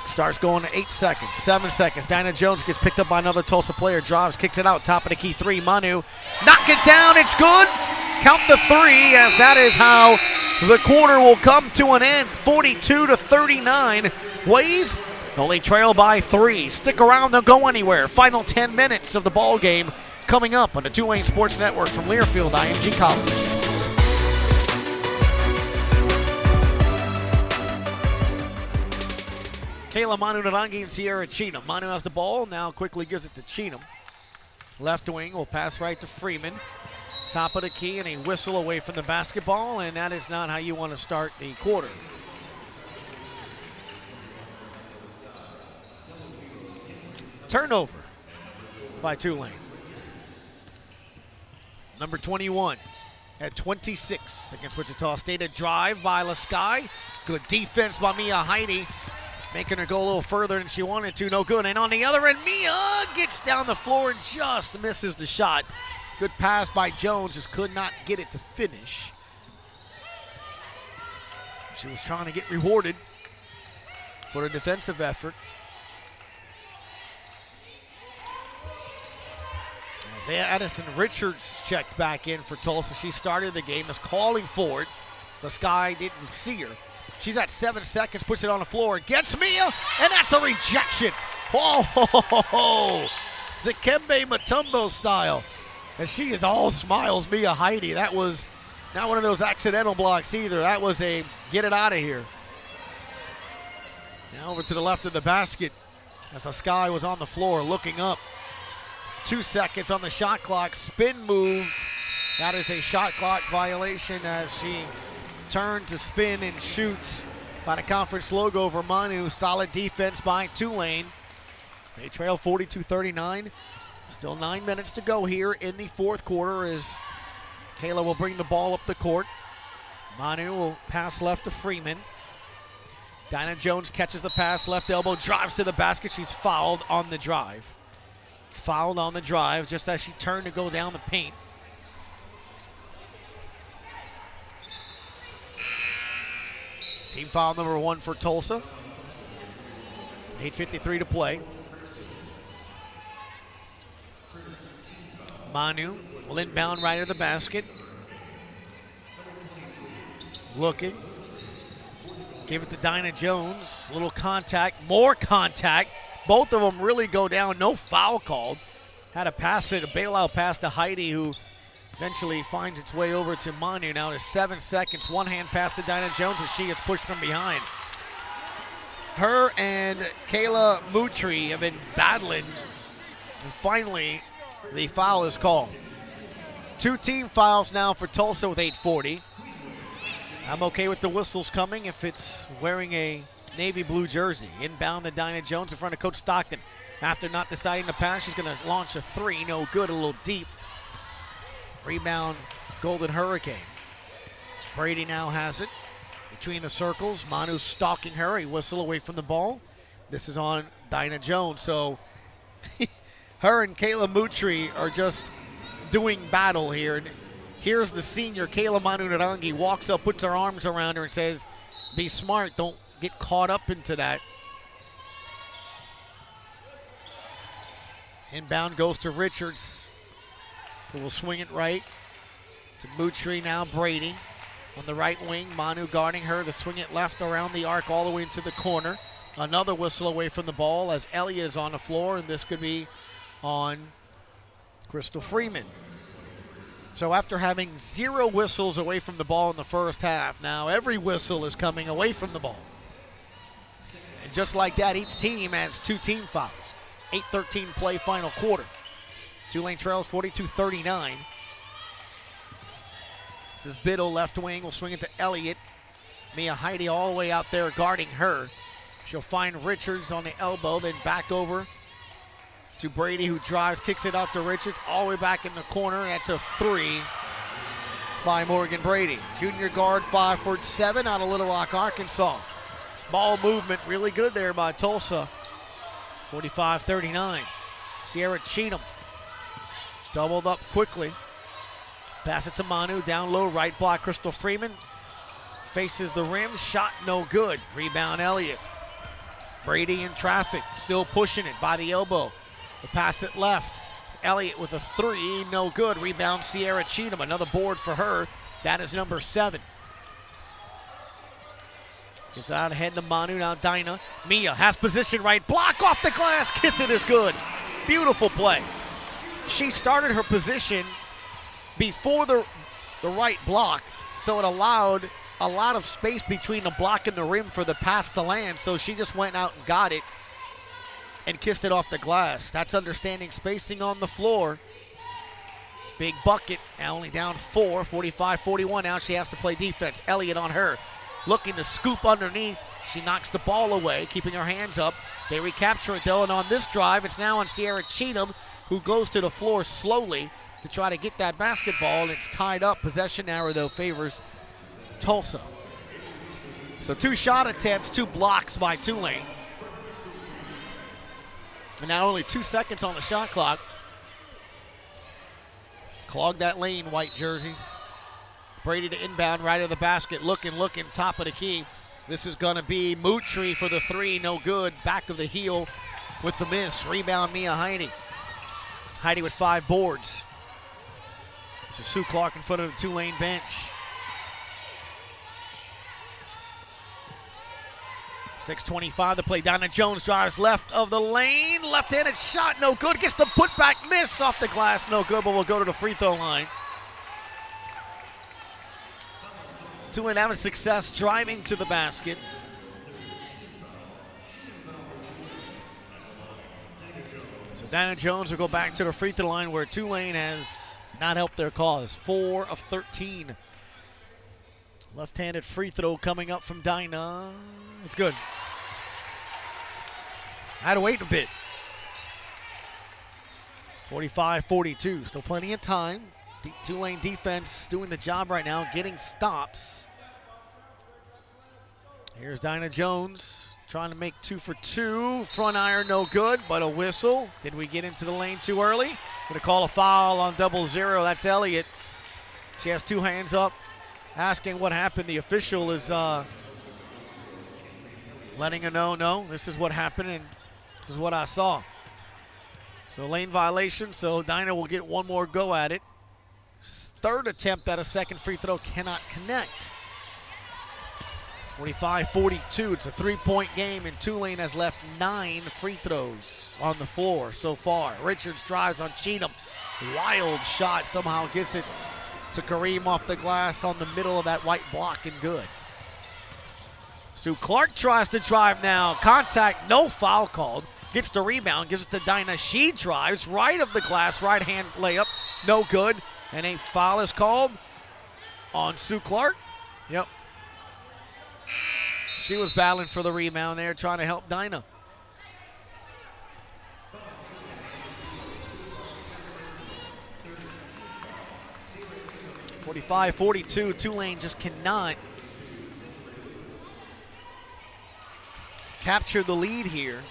Starts going to 8 seconds, 7 seconds. Dinah Jones gets picked up by another Tulsa player, drives, kicks it out, top of the key 3. Manu, knock it down, it's good. Count the 3, as that is how the quarter will come to an end. 42-39. Wave only trail by 3. Stick around, they'll go anywhere. Final 10 minutes of the ball game coming up on the Tulane Sports Network from Learfield IMG College. Kayla Manu Narangi and Sierra Chinham. Manu has the ball, now quickly gives it to Chinham. Left wing will pass right to Freeman. Top of the key and a whistle away from the basketball, and that is not how you want to start the quarter. Turnover by Tulane. Number 21 at 26 against Wichita State. A drive by Lasky. Good defense by Mia Heidi, making her go a little further than she wanted to. No good. And on the other end, Mia gets down the floor and just misses the shot. Good pass by Jones, just could not get it to finish. She was trying to get rewarded. for the defensive effort. As Addison Richards checked back in for Tulsa. She started the game, is calling for it. The Sky didn't see her. She's at 7 seconds, puts it on the floor, gets Mia, and that's a rejection. Oh, ho, ho, ho, ho. Dikembe Mutombo style. And she is all smiles, Mia Heidi. That was not one of those accidental blocks either. That was a get it out of here. Now over to the left of the basket as the Sky was on the floor looking up. 2 seconds on the shot clock. Spin move. That is a shot clock violation as she turned to spin and shoots by the conference logo over Manu. Solid defense by Tulane. They trail 42-39. Still 9 minutes to go here in the fourth quarter as Kayla will bring the ball up the court. Manu will pass left to Freeman. Dinah Jones catches the pass, left elbow, drives to the basket. She's fouled on the drive. Fouled on the drive just as she turned to go down the paint. Team foul number 1 for Tulsa. 8:53 to play. Manu will inbound right at the basket. Looking. Give it to Dinah Jones. Little contact, more contact. Both of them really go down. No foul called. Had a bailout pass to Heidi, who eventually finds its way over to Manu. Now to 7 seconds. One hand pass to Dinah Jones, and she gets pushed from behind. Her and Kayla Mutri have been battling. And finally, the foul is called. 2 team fouls now for Tulsa with 8:40. I'm okay with the whistles coming if it's wearing a navy blue jersey. Inbound to Dinah Jones in front of Coach Stockton. After not deciding to pass, she's going to launch a 3. No good, a little deep. Rebound, Golden Hurricane. Brady now has it between the circles. Manu's stalking her. A whistle away from the ball. This is on Dinah Jones. So her and Kayla Mutri are just doing battle here. And here's the senior, Kayla Manu-Narangi, walks up, puts her arms around her and says, be smart, don't get caught up into that. Inbound goes to Richards, who will swing it right to Mutri. Now Brady on the right wing. Manu guarding her to swing it left around the arc all the way into the corner. Another whistle away from the ball as Elliott is on the floor, and this could be on Krystal Freeman. So after having 0 whistles away from the ball in the first half, now every whistle is coming away from the ball. And just like that, each team has 2 team fouls. 8:13 play, final quarter. Tulane trails 42-39. This is Biddle, left wing, will swing it to Elliott. Mia Heidi all the way out there guarding her. She'll find Richards on the elbow, then back over to Brady, who drives, kicks it out to Richards, all the way back in the corner. That's a 3 by Morgan Brady. Junior guard, 5'7", out of Little Rock, Arkansas. Ball movement really good there by Tulsa. 45-39. Sierra Cheatham doubled up quickly. Pass it to Manu, down low, right block, Krystal Freeman. Faces the rim, shot no good. Rebound Elliott. Brady in traffic, still pushing it by the elbow. The pass it left. Elliott with a 3, no good. Rebound Sierra Cheatham, another board for her. That is number 7. Gives out ahead to Manu, now Dinah. Mia has position right, block off the glass, kiss it is good. Beautiful play. She started her position before the right block, so it allowed a lot of space between the block and the rim for the pass to land, so she just went out and got it and kissed it off the glass. That's understanding spacing on the floor. Big bucket, now only down 4, 45-41. Now she has to play defense. Elliott on her, looking to scoop underneath. She knocks the ball away, keeping her hands up. They recapture it though, and on this drive, it's now on Sierra Cheatham, who goes to the floor slowly to try to get that basketball, and it's tied up. Possession arrow though favors Tulsa. So 2 shot attempts, 2 blocks by Tulane. And now only 2 seconds on the shot clock. Clog that lane, white jerseys. Brady to inbound right of the basket, looking, top of the key. This is going to be Moutry for the three, no good. Back of the heel with the miss. Rebound, Mia Heidi. Heidi with 5 boards. This is Sue Clark in front of the Tulane bench. 6:25 to play. Dinah Jones drives left of the lane. Left-handed shot, no good. Gets the putback miss off the glass, no good, but we'll go to the free throw line. Tulane having success driving to the basket. So Dinah Jones will go back to the free throw line where Tulane has not helped their cause. 4 of 13. Left-handed free throw coming up from Dinah. It's good. I had to wait a bit. 45-42. Still plenty of time. Tulane defense doing the job right now, getting stops. Here's Dinah Jones trying to make 2 for 2. Front iron, no good, but a whistle. Did we get into the lane too early? Going to call a foul on 0-0. That's Elliott. She has 2 hands up, asking what happened. The official is letting her know, no, this is what happened and this is what I saw. So lane violation, so Dinah will get one more go at it. 3rd attempt at a second free throw, cannot connect. 45-42, it's a 3-point game, and Tulane has left 9 free throws on the floor so far. Richards drives on Cheatham. Wild shot, somehow gets it to Kareem off the glass on the middle of that white block and good. Sue Clark tries to drive now. Contact, no foul called. Gets the rebound, gives it to Dinah. She drives right of the glass, right hand layup, no good. And a foul is called on Sue Clark. Yep. She was battling for the rebound there, trying to help Dinah. (45-42), Tulane just cannot capture the lead here.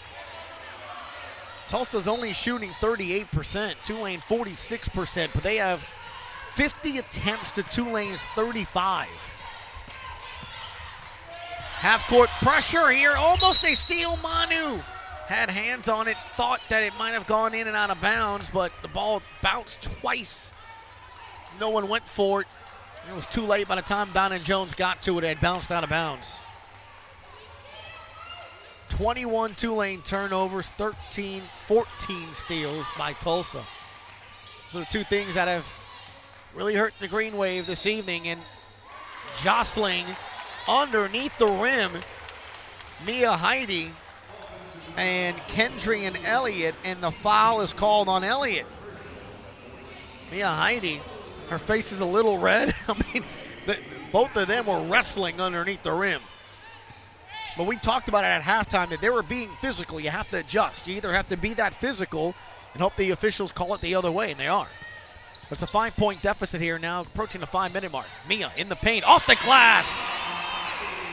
Tulsa's only shooting 38%, Tulane 46%, but they have 50 attempts to Tulane's 35. Half-court pressure here, almost a steal. Manu had hands on it, thought that it might have gone in and out of bounds, but the ball bounced twice. No one went for it. It was too late by the time Dinah Jones got to it. It had bounced out of bounds. 21 Tulane turnovers, 14 steals by Tulsa. Those are the 2 things that have really hurt the Green Wave this evening. And jostling underneath the rim, Mia Heidi and Kendry and Elliott, and the foul is called on Elliott. Mia Heidi, her face is a little red. I mean, both of them were wrestling underneath the rim. But we talked about it at halftime that they were being physical. You have to adjust. You either have to be that physical and hope the officials call it the other way, and they are. But it's a 5-point deficit here now, approaching the 5-minute mark. Mia in the paint, off the glass.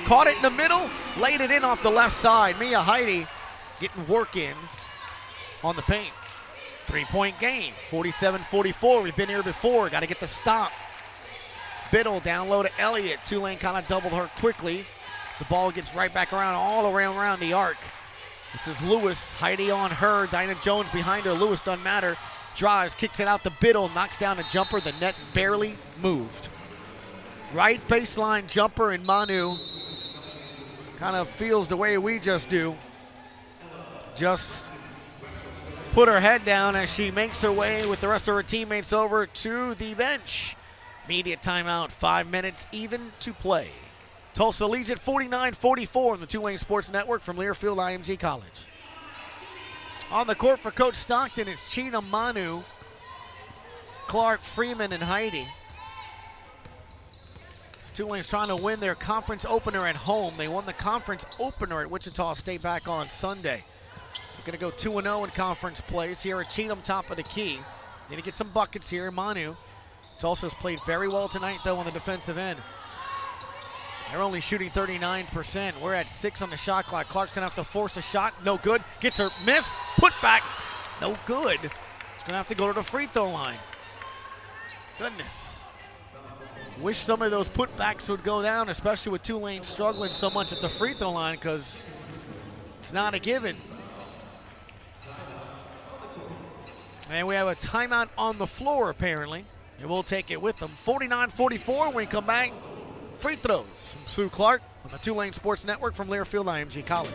Caught it in the middle, laid it in off the left side. Mia Heidi getting work in on the paint. 3-point game, 47-44. We've been here before. Got to get the stop. Biddle down low to Elliott. Tulane kind of doubled her quickly. As the ball gets right back around, all around the arc. This is Lewis. Heidi on her. Dinah Jones behind her. Lewis doesn't matter. Drives, kicks it out to Biddle, knocks down a jumper. The net barely moved. Right baseline jumper, and Manu kind of feels the way we just do. Just put her head down as she makes her way with the rest of her teammates over to the bench. Immediate timeout, 5 minutes even to play. Tulsa leads at 49-44 on the Tulane Sports Network from Learfield IMG College. On the court for Coach Stockton is Cheatham, Manu, Clark, Freeman, and Heidi. Tulane's trying to win their conference opener at home. They won the conference opener at Wichita State back on Sunday. They're going to go 2-0 in conference plays here at Cheatham, top of the key. Need to get some buckets here. Manu. Tulsa's played very well tonight, though, on the defensive end. They're only shooting 39%. We're at 6 on the shot clock. Clark's going to have to force a shot. No good. Gets her miss. Put back. No good. He's going to have to go to the free throw line. Goodness. Wish some of those putbacks would go down, especially with Tulane struggling so much at the free throw line, because it's not a given. And we have a timeout on the floor, apparently, and we'll take it with them. 49-44 when we come back. Free throws from Sue Clark on the Tulane Sports Network from Learfield IMG College.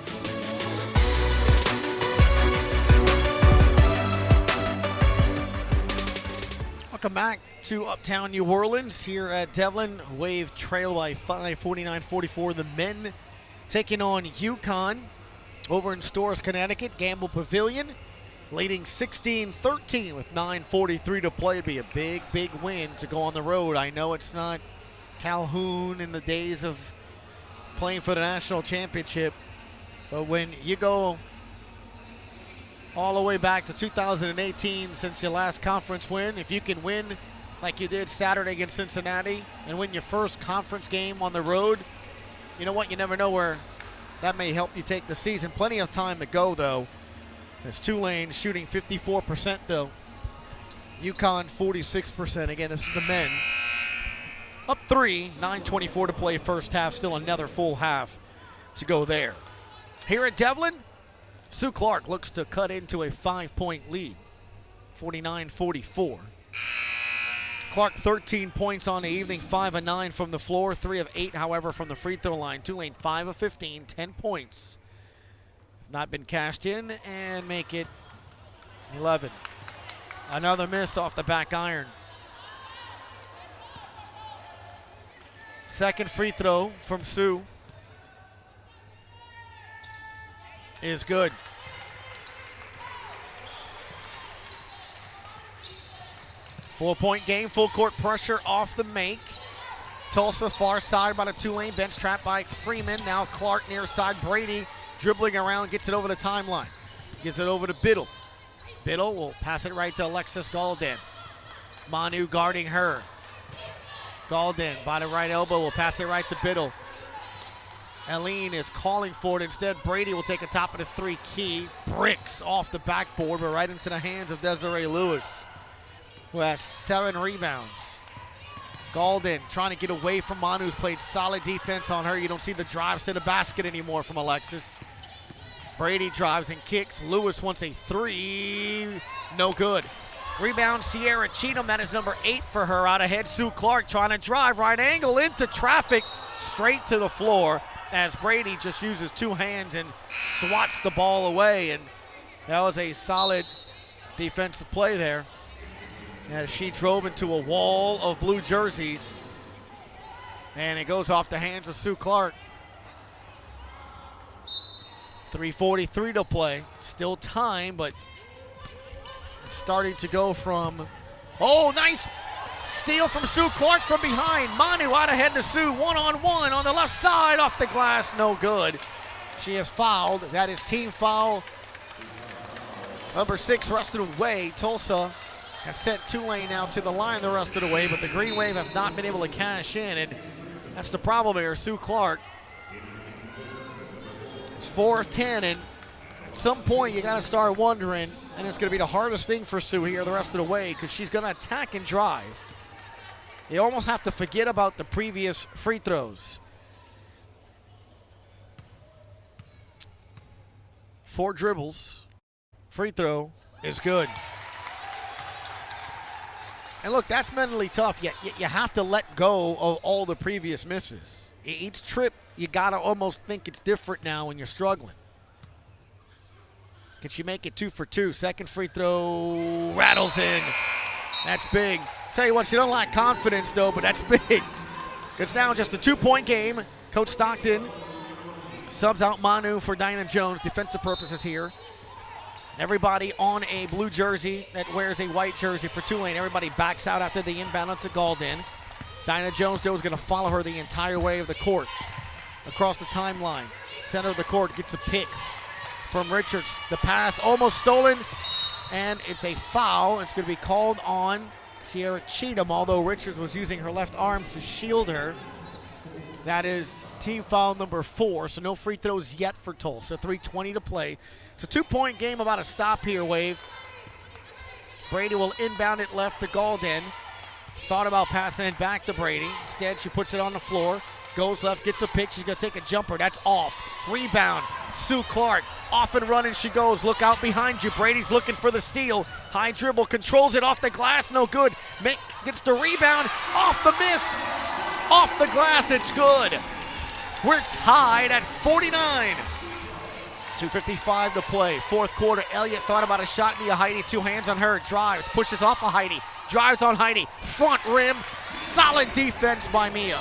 Welcome back to Uptown New Orleans here at Devlin. Wave trail by 5, 49-44. The men taking on UConn over in Storrs, Connecticut. Gamble Pavilion leading 16-13 with 9:43 to play. It'd be a big, big win to go on the road. I know it's not Calhoun in the days of playing for the national championship, but when you go all the way back to 2018 since your last conference win, if you can win like you did Saturday against Cincinnati and win your first conference game on the road, you know what, you never know where that may help you take the season. Plenty of time to go, though, as Tulane shooting 54% though. UConn 46%. Again, this is the men. Up 3, 9:24 to play first half. Still another full half to go there. Here at Devlin, Sue Clark looks to cut into a 5-point lead, 49-44. Clark 13 points on the evening, 5 of 9 from the floor, 3 of 8, however, from the free throw line. Tulane 5 of 15, 10 points. Not been cashed in, and make it 11. Another miss off the back iron. Second free throw from Sue is good. Four-point game, full court pressure off the make. Tulsa far side by the Tulane bench, trapped by Freeman. Now Clark near side. Brady dribbling around, gets it over the timeline. Gives it over to Biddle. Biddle will pass it right to Alexis Galden. Manu guarding her. Galden by the right elbow will pass it right to Biddle. Aline is calling for it. Instead, Brady will take a top of the 3 key. Bricks off the backboard, but right into the hands of Desiree Lewis, who has 7 rebounds. Galden trying to get away from Manu, who's played solid defense on her. You don't see the drives to the basket anymore from Alexis. Brady drives and kicks. Lewis wants a 3. No good. Rebound, Sierra Cheatham. That is number 8 for her. Out ahead, Sue Clark trying to drive right angle into traffic, straight to the floor, as Brady just uses 2 hands and swats the ball away. And that was a solid defensive play there, as she drove into a wall of blue jerseys, and it goes off the hands of Sue Clark. 3:43 to play. Still time, but it's starting to go from, oh, nice steal from Sue Clark from behind. Manu out ahead to Sue, one-on-one on the left side, off the glass, no good. She is fouled. That is team foul number 6, rest of the way. Tulsa has sent Tulane now to the line the rest of the way, but the Green Wave have not been able to cash in, and that's the problem here. Sue Clark is 4 of 10, and at some point you got to start wondering, and it's going to be the hardest thing for Sue here the rest of the way, because she's going to attack and drive. You almost have to forget about the previous free throws. 4 dribbles. Free throw is good. And look, that's mentally tough. You have to let go of all the previous misses. Each trip, you got to almost think it's different now when you're struggling. Can she make it 2 for 2? Second free throw rattles in. That's big. Tell you what, she don't lack confidence, though, but that's big. It's now just a 2-point game. Coach Stockton subs out Manu for Dinah Jones. Defensive purposes here. Everybody on a blue jersey that wears a white jersey for Tulane. Everybody backs out after the inbound to Galden. Dinah Jones, though, is going to follow her the entire way of the court. Across the timeline. Center of the court gets a pick from Richards. The pass almost stolen, and it's a foul. It's going to be called on Sierra Cheatham, although Richards was using her left arm to shield her. That is team foul number 4, so no free throws yet for Tulsa. 3:20 to play. It's a 2-point game, about a stop here, Wave. Brady will inbound it left to Galden. Thought about passing it back to Brady. Instead, she puts it on the floor. Goes left, gets a pick. She's going to take a jumper. That's off. Rebound. Sue Clark. Off and running she goes. Look out behind you. Brady's looking for the steal. High dribble. Controls it off the glass. No good. Gets the rebound. Off the miss. Off the glass. It's good. We're tied at 49. 2:55 to play. Fourth quarter. Elliott thought about a shot. Mia Heidi, 2 hands on her. Drives. Pushes off of Heidi. Drives on Heidi. Front rim. Solid defense by Mia.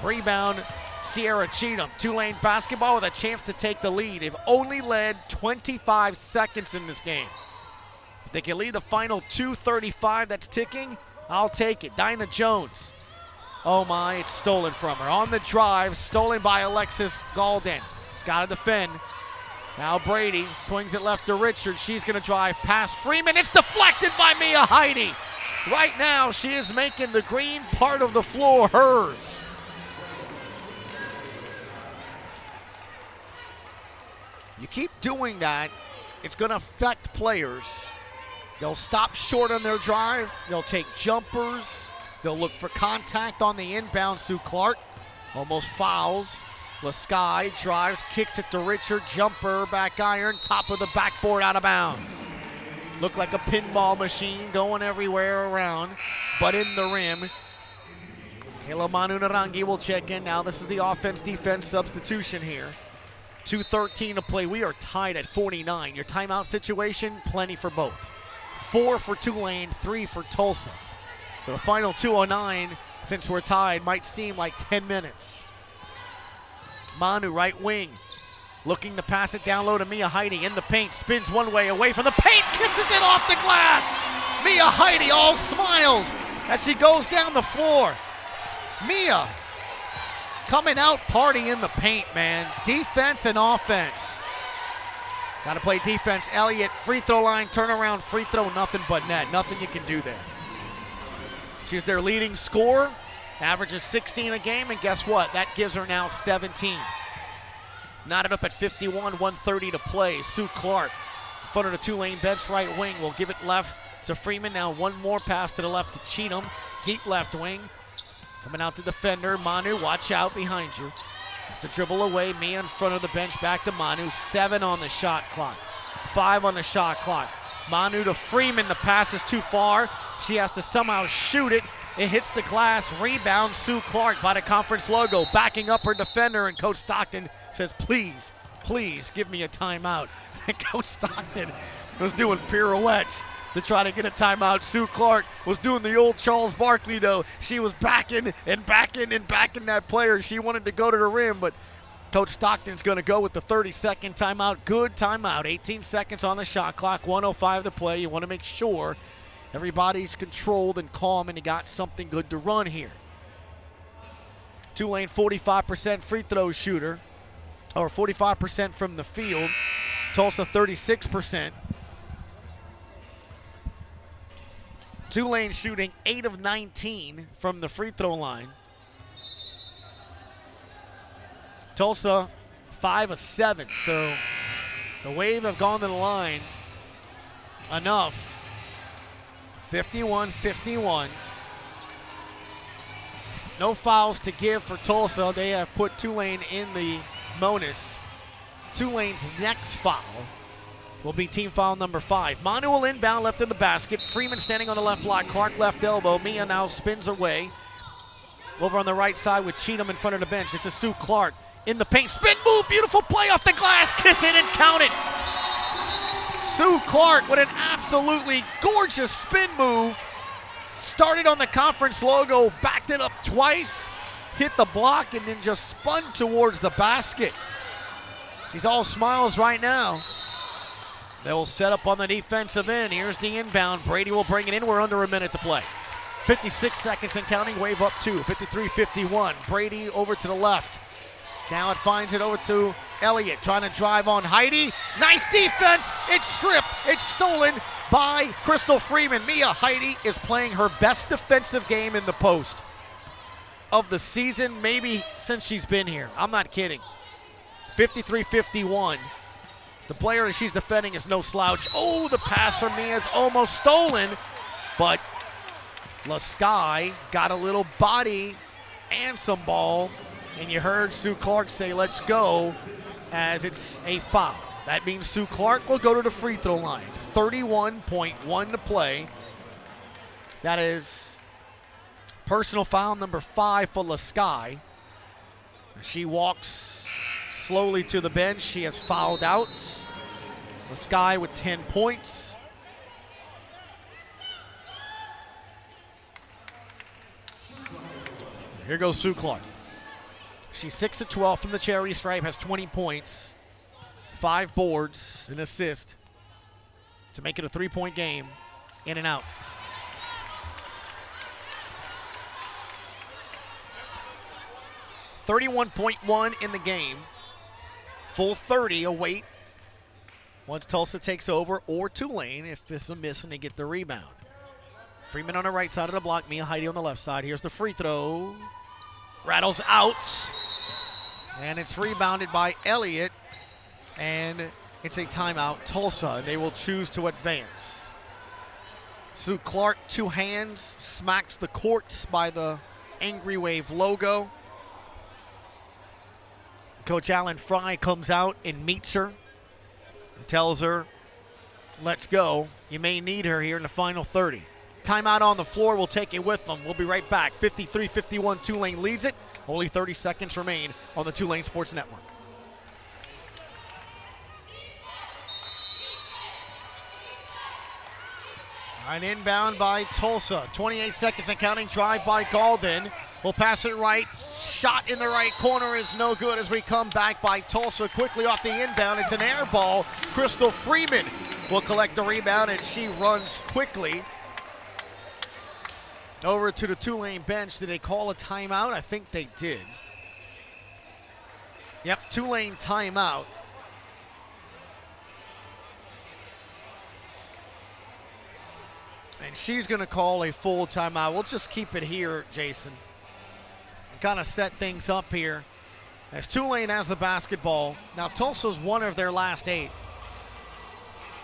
Rebound, Sierra Cheatham. Tulane basketball with a chance to take the lead. They've only led 25 seconds in this game. If they can lead the final 2:35 that's ticking, I'll take it. Dinah Jones. Oh my, it's stolen from her. On the drive, stolen by Alexis Galden. She's got to defend. Now Brady swings it left to Richard. She's going to drive past Freeman. It's deflected by Mia Heidi. Right now, she is making the green part of the floor hers. You keep doing that, it's going to affect players. They'll stop short on their drive. They'll take jumpers. They'll look for contact on the inbound. Sue Clark almost fouls. Lasky drives, kicks it to Richard. Jumper, back iron, top of the backboard, out of bounds. Looked like a pinball machine going everywhere around, but in the rim. Kayla Manu Narangi will check in now. This is the offense-defense substitution here. 2:13 to play. We are tied at 49. Your timeout situation, plenty for both. 4 for Tulane, 3 for Tulsa. So the final 2:09, since we're tied, might seem like 10 minutes. Manu, right wing, looking to pass it down low to Mia Heidi in the paint. Spins one way away from the paint, kisses it off the glass. Mia Heidi all smiles as she goes down the floor. Mia coming out party in the paint, man. Defense and offense. Got to play defense. Elliott, free throw line, turnaround, free throw, nothing but net. Nothing you can do there. She's their leading scorer. Averages 16 a game, and guess what? That gives her now 17. Knotted up at 51, 1:30 to play. Sue Clark, in front of the Tulane bench, right wing, will give it left to Freeman. Now one more pass to the left to Cheatham. Deep left wing. Coming out to defender, Manu, watch out behind you. Has to dribble away, Mia in front of the bench, back to Manu. 7 on the shot clock, 5 on the shot clock. Manu to Freeman, the pass is too far. She has to somehow shoot it. It hits the glass, rebound, Sue Clark by the conference logo, backing up her defender, and Coach Stockton says, please, please give me a timeout. And Coach Stockton was doing pirouettes to try to get a timeout. Sue Clark was doing the old Charles Barkley, though. She was backing and backing and backing that player. She wanted to go to the rim, but Coach Stockton's going to go with the 30-second timeout. Good timeout. 18 seconds on the shot clock, 1:05 to play. You want to make sure everybody's controlled and calm and you got something good to run here. Tulane 45% free throw shooter, or 45% from the field. Tulsa 36%. Tulane shooting 8 of 19 from the free throw line. Tulsa 5 of 7. So the Wave have gone to the line enough. 51-51. No fouls to give for Tulsa. They have put Tulane in the bonus. Tulane's next foul will be team foul number 5. Manu will inbound left in the basket. Freeman standing on the left block. Clark left elbow. Mia now spins away. Over on the right side with Cheatham in front of the bench. This is Sue Clark in the paint. Spin move. Beautiful play off the glass. Kiss it and count it. Sue Clark with an absolutely gorgeous spin move. Started on the conference logo, backed it up twice, hit the block, and then just spun towards the basket. She's all smiles right now. They will set up on the defensive end. Here's the inbound. Brady will bring it in. We're under a minute to play. 56 seconds and counting. Wave up 2. 53-51. Brady over to the left. Now it finds it over to Elliott, trying to drive on Heidi. Nice defense. It's stripped. It's stolen by Krystal Freeman. Mia Heidi is playing her best defensive game in the post of the season, maybe since she's been here. I'm not kidding. 53-51. The player that she's defending is no slouch. Oh, the pass from Mia is almost stolen, but LaSky got a little body and some ball, and you heard Sue Clark say, let's go, as it's a foul. That means Sue Clark will go to the free throw line. 31.1 to play. That is personal foul number 5 for LaSky. She walks slowly to the bench. She has fouled out. LaSky with 10 points. Here goes Sue Clark. She's 6 of 12 from the charity stripe, has 20 points, 5 boards, an assist to make it a 3-point game, in and out. .31 in the game. Full 30 await once Tulsa takes over, or Tulane if it's a miss and they get the rebound. Freeman on the right side of the block, Mia Heidi on the left side. Here's the free throw. Rattles out. And it's rebounded by Elliott. And it's a timeout, Tulsa. They will choose to advance. Sue Clark, 2 hands, smacks the court by the Angry Wave logo. Coach Alan Fry comes out and meets her and tells her, let's go. You may need her here in the final 30. Timeout on the floor. We'll take it with them. We'll be right back. 53-51, Tulane leads it. Only 30 seconds remain on the Tulane Sports Network. All right, inbound by Tulsa. 28 seconds and counting. Drive by Galden. We'll pass it right. Shot in the right corner is no good as we come back by Tulsa. Quickly off the inbound. It's an air ball. Krystal Freeman will collect the rebound, and she runs quickly over to the Tulane bench. Did they call a timeout? I think they did. Yep, Tulane timeout. And she's going to call a full timeout. We'll just keep it here, Jason. Kind of set things up here as Tulane has the basketball. Now, Tulsa's one of their last 8.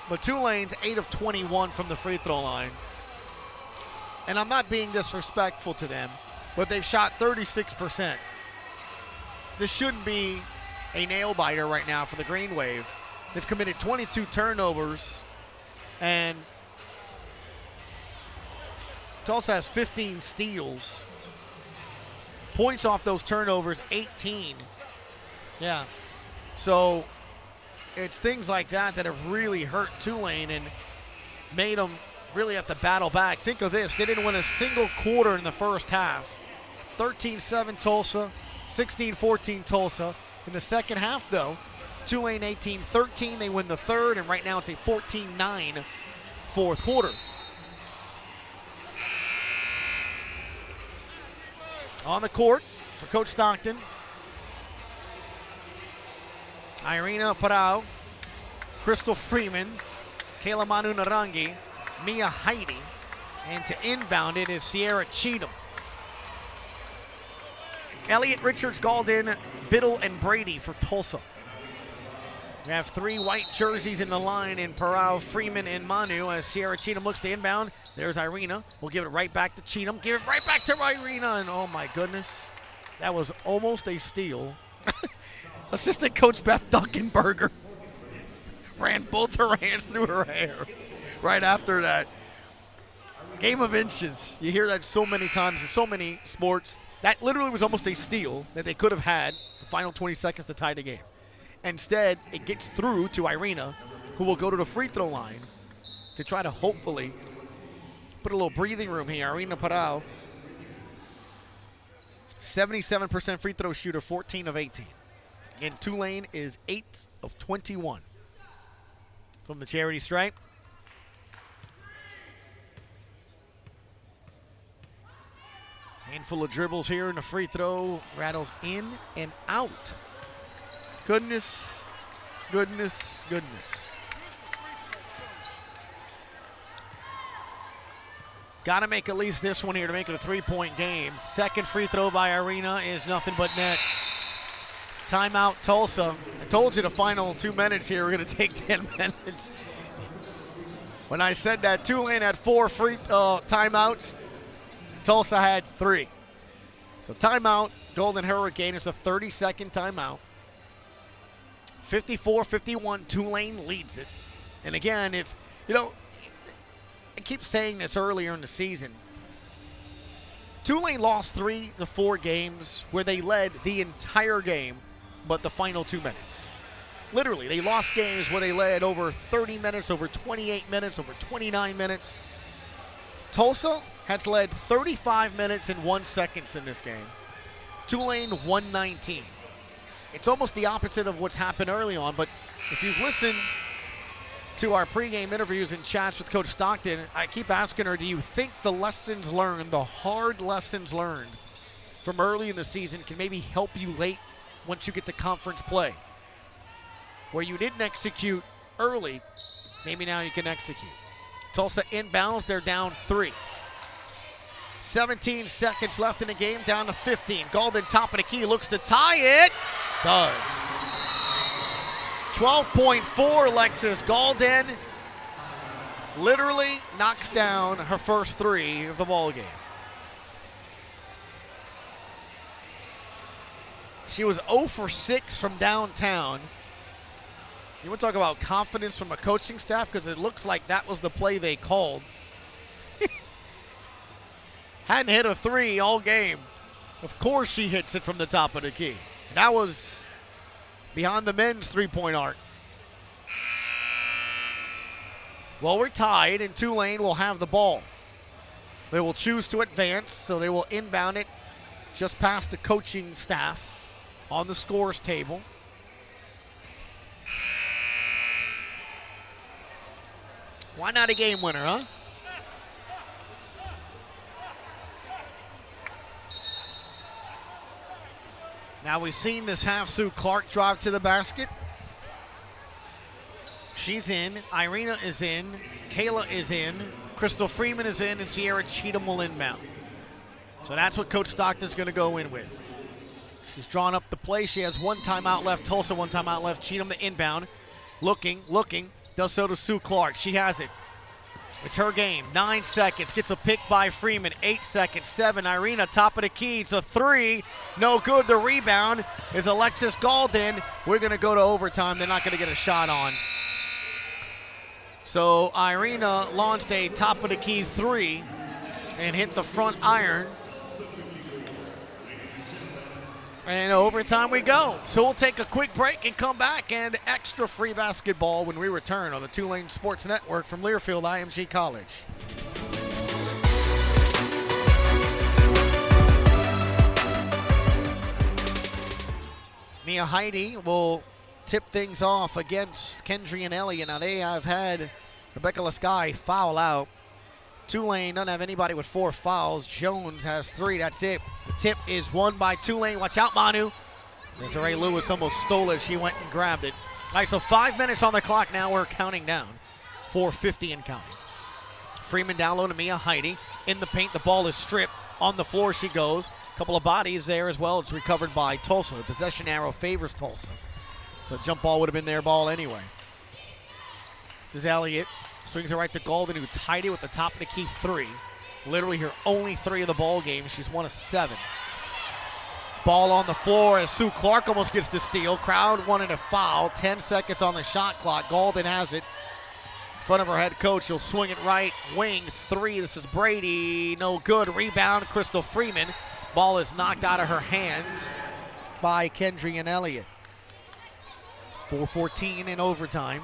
But Tulane's 8 of 21 from the free throw line. And I'm not being disrespectful to them, but they've shot 36%. This shouldn't be a nail-biter right now for the Green Wave. They've committed 22 turnovers, and Tulsa has 15 steals. Points off those turnovers, 18. Yeah. So it's things like that that have really hurt Tulane and made them really have to battle back. Think of this. They didn't win a single quarter in the first half. 13-7 Tulsa, 16-14 Tulsa. In the second half, though, Tulane 18-13. They win the third, and right now it's a 14-9 fourth quarter. On the court for Coach Stockton, Irina Parao, Krystal Freeman, Kayla Manu Narangi, Mia Heidi, and to inbound it is Sierra Cheatham. Elliott, Richards, Galden, Biddle, and Brady for Tulsa. We have 3 white jerseys in the line in Parao, Freeman, and Manu as Sierra Cheatham looks to inbound. There's Irina. We'll give it right back to Cheatham. Give it right back to Irina, and oh my goodness, that was almost a steal. Assistant coach Beth Dunkenberger ran both her hands through her hair right after that. Game of inches. You hear that so many times in so many sports. That literally was almost a steal that they could have had the final 20 seconds to tie the game. Instead, it gets through to Irina, who will go to the free throw line to try to hopefully put a little breathing room here. Irina Parao, 77% free throw shooter, 14 of 18. Again, Tulane is 8 of 21 from the charity stripe. Handful of dribbles here, and the free throw rattles in and out. Goodness, goodness, goodness. Got to make at least this one here to make it a 3-point game. Second free throw by Irina is nothing but net. Timeout, Tulsa. I told you the final 2 minutes here, we're going to take 10 minutes. When I said that Tulane had 4 free timeouts, Tulsa had 3. So timeout, Golden Hurricane. It's a 30-second timeout. 54-51, Tulane leads it. And again, if, I keep saying this earlier in the season, Tulane lost 3 to 4 games where they led the entire game but the final 2 minutes. Literally, they lost games where they led over 30 minutes, over 28 minutes, over 29 minutes. Tulsa has led 35 minutes and 1 second in this game. Tulane 119. It's almost the opposite of what's happened early on, but if you've listened to our pregame interviews and chats with Coach Stockton, I keep asking her, do you think the lessons learned, the hard lessons learned from early in the season can maybe help you late once you get to conference play? Where you didn't execute early, maybe now you can execute. Tulsa inbounds, they're down 3. 17 seconds left in the game, down to 15. Golden, top of the key, looks to tie it. Does. 12.4, Lexus Golden literally knocks down her first 3 of the ball game. She was 0 for 6 from downtown. You want to talk about confidence from a coaching staff, because it looks like that was the play they called. Hadn't hit a 3 all game. Of course she hits it from the top of the key. That was behind the men's three-point arc. Well, we're tied, and Tulane will have the ball. They will choose to advance, so they will inbound it just past the coaching staff on the scores table. Why not a game winner, huh? Now we've seen this half Sue Clark drive to the basket. She's in. Irina is in. Kayla is in. Krystal Freeman is in, and Sierra Cheatham will inbound. So that's what Coach Stockton's going to go in with. She's drawn up the play. She has 1 timeout left. Tulsa 1 timeout left. Cheatham the inbound. Looking. Does so to Sue Clark. She has it. It's her game. 9 seconds. Gets a pick by Freeman. 8 seconds. 7. Irina, top of the key. It's a 3. No good. The rebound is Alexis Golden. We're going to go to overtime. They're not going to get a shot on. So Irina launched a top of the key 3 and hit the front iron. And overtime we go. So we'll take a quick break and come back, and extra free basketball when we return on the Tulane Sports Network from Learfield IMG College. Mia Heidi will tip things off against Kendry and Elliott. Now they have had Rebecca Lasky foul out. Tulane doesn't have anybody with 4 fouls. Jones has 3. That's it. The tip is won by Tulane. Watch out, Manu. Desiree Lewis almost stole it. She went and grabbed it. All right, so 5 minutes on the clock now. We're counting down. 4:50 and counting. Freeman down low to Mia Heidi. In the paint, the ball is stripped. On the floor she goes. A couple of bodies there as well. It's recovered by Tulsa. The possession arrow favors Tulsa. So jump ball would have been their ball anyway. This is Elliott. Swings it right to Golden, who tied it with the top of the key 3. Literally her only 3 of the ball game. She's 1 of 7. Ball on the floor as Sue Clark almost gets the steal. Crowd wanted a foul. 10 seconds on the shot clock. Golden has it. In front of her head coach. She'll swing it right. Wing 3. This is Brady. No good. Rebound, Krystal Freeman. Ball is knocked out of her hands by Kendry and Elliott. 4:14 in overtime.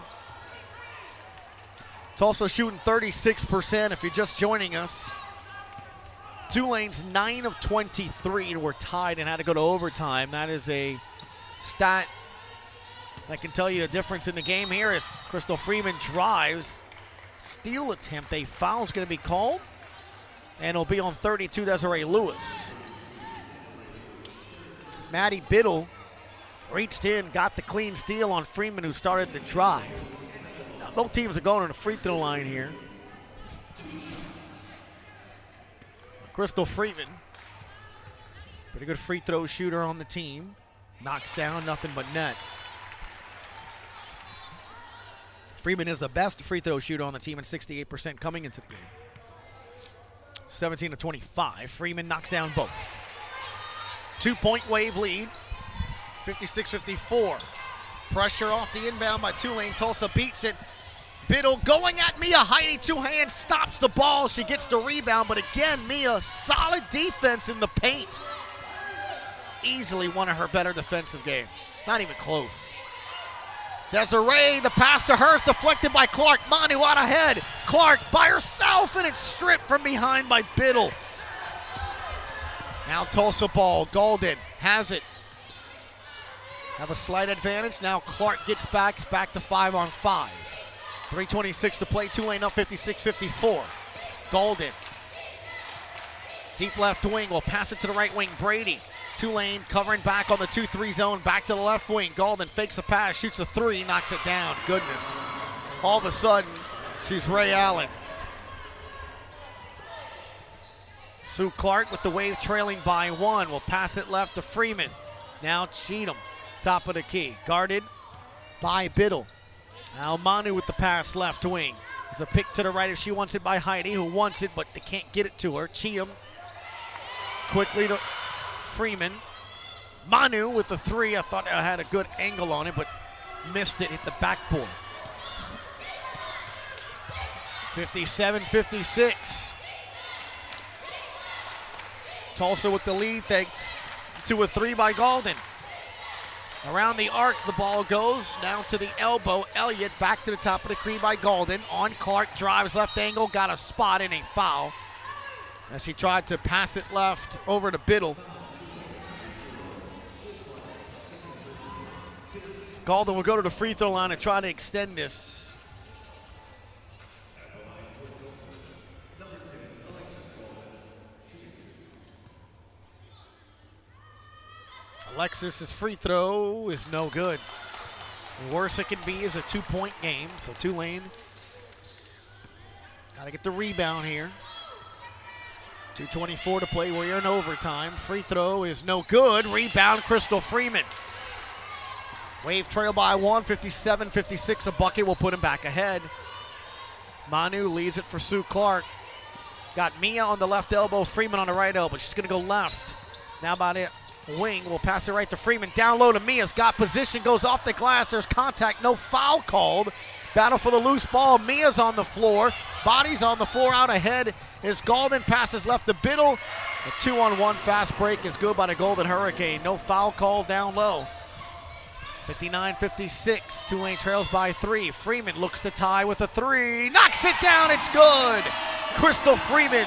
Tulsa shooting 36% if you're just joining us. Tulane's 9 of 23 were tied and had to go to overtime. That is a stat that can tell you the difference in the game here as Krystal Freeman drives. Steal attempt, a foul's going to be called, and it'll be on 32, Desiree Lewis. Maddie Biddle reached in, got the clean steal on Freeman, who started the drive. Both teams are going on the free throw line here. Krystal Freeman, pretty good free throw shooter on the team. Knocks down, nothing but net. Freeman is the best free throw shooter on the team at 68% coming into the game. 17-25. Freeman knocks down both. 2-point Wave lead, 56-54. Pressure off the inbound by Tulane. Tulsa beats it. Biddle going at Mia. Heidi, two hands, stops the ball. She gets the rebound, but again, Mia, solid defense in the paint. Easily one of her better defensive games. It's not even close. Desiree, the pass to her is deflected by Clark. Manu out ahead. Clark by herself, and it's stripped from behind by Biddle. Now Tulsa ball. Golden has it. Have a slight advantage. Now Clark gets back. It's back to 5-on-5. 3:26 to play. Tulane up 56-54. Golden. Deep left wing. Will pass it to the right wing. Brady. Tulane covering back on the 2-3 zone. Back to the left wing. Golden fakes a pass. Shoots a three. Knocks it down. Goodness. All of a sudden, she's Ray Allen. Sue Clark with the Wave trailing by one. Will pass it left to Freeman. Now Cheatham. Top of the key. Guarded by Biddle. Now Manu with the pass left wing. There's a pick to the right if she wants it by Heidi, who wants it, but they can't get it to her. Cheatham quickly to Freeman. Manu with the three. I thought I had a good angle on it, but missed it, hit the backboard. 57-56. Tulsa with the lead, thanks to a three by Golden. Around the arc, the ball goes down to the elbow. Elliott back to the top of the key by Golden. On Clark, drives left angle, got a spot in a foul as he tried to pass it left over to Biddle. Golden will go to the free throw line and try to extend this. Alexis's free throw is no good. So the worst it can be is a 2-point game. So Tulane got to get the rebound here. 2:24 to play. We're in overtime. Free throw is no good. Rebound, Krystal Freeman. Wave trail by one, 57-56. A bucket will put him back ahead. Manu leaves it for Sue Clark. Got Mia on the left elbow, Freeman on the right elbow. She's going to go left. Now about it. Wing will pass it right to Freeman. Down low to Mia's got position, goes off the glass. There's contact, no foul called. Battle for the loose ball. Mia's on the floor. Body's on the floor. Out ahead is Golden. Passes left to Biddle. A 2-on-1 fast break is good by the Golden Hurricane. No foul called down low. 59-56. Tulane trails by three. Freeman looks to tie with a three. Knocks it down. It's good. Krystal Freeman.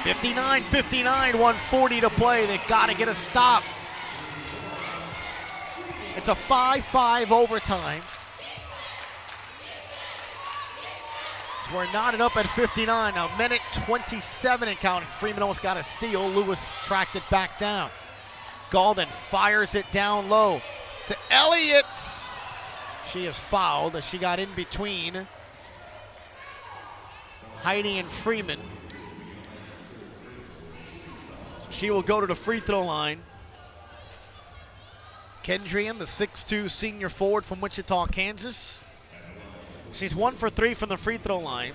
59-59, 1:40 to play. They got to get a stop. It's a 5-5 overtime. So we're knotted up at 59. Now, minute 27 and counting. Freeman almost got a steal. Lewis tracked it back down. Golden fires it down low to Elliott. She is fouled as she got in between Heidi and Freeman. She will go to the free throw line. Kendrian, the 6'2 senior forward from Wichita, Kansas. She's 1 for 3 from the free throw line.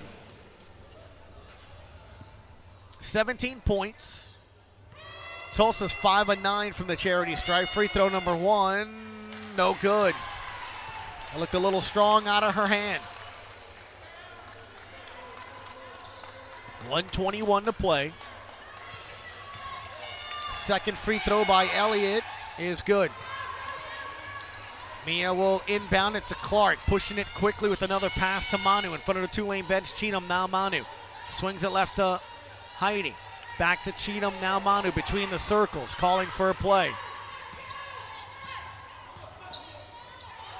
17 points. Tulsa's 5 of 9 from the charity stripe. Free throw number 1, no good. It looked a little strong out of her hand. 1:21 to play. Second free throw by Elliott is good. Mia will inbound it to Clark, pushing it quickly with another pass to Manu. In front of the Tulane bench, Cheatham, now Manu. Swings it left to Heidi. Back to Cheatham, now Manu between the circles, calling for a play.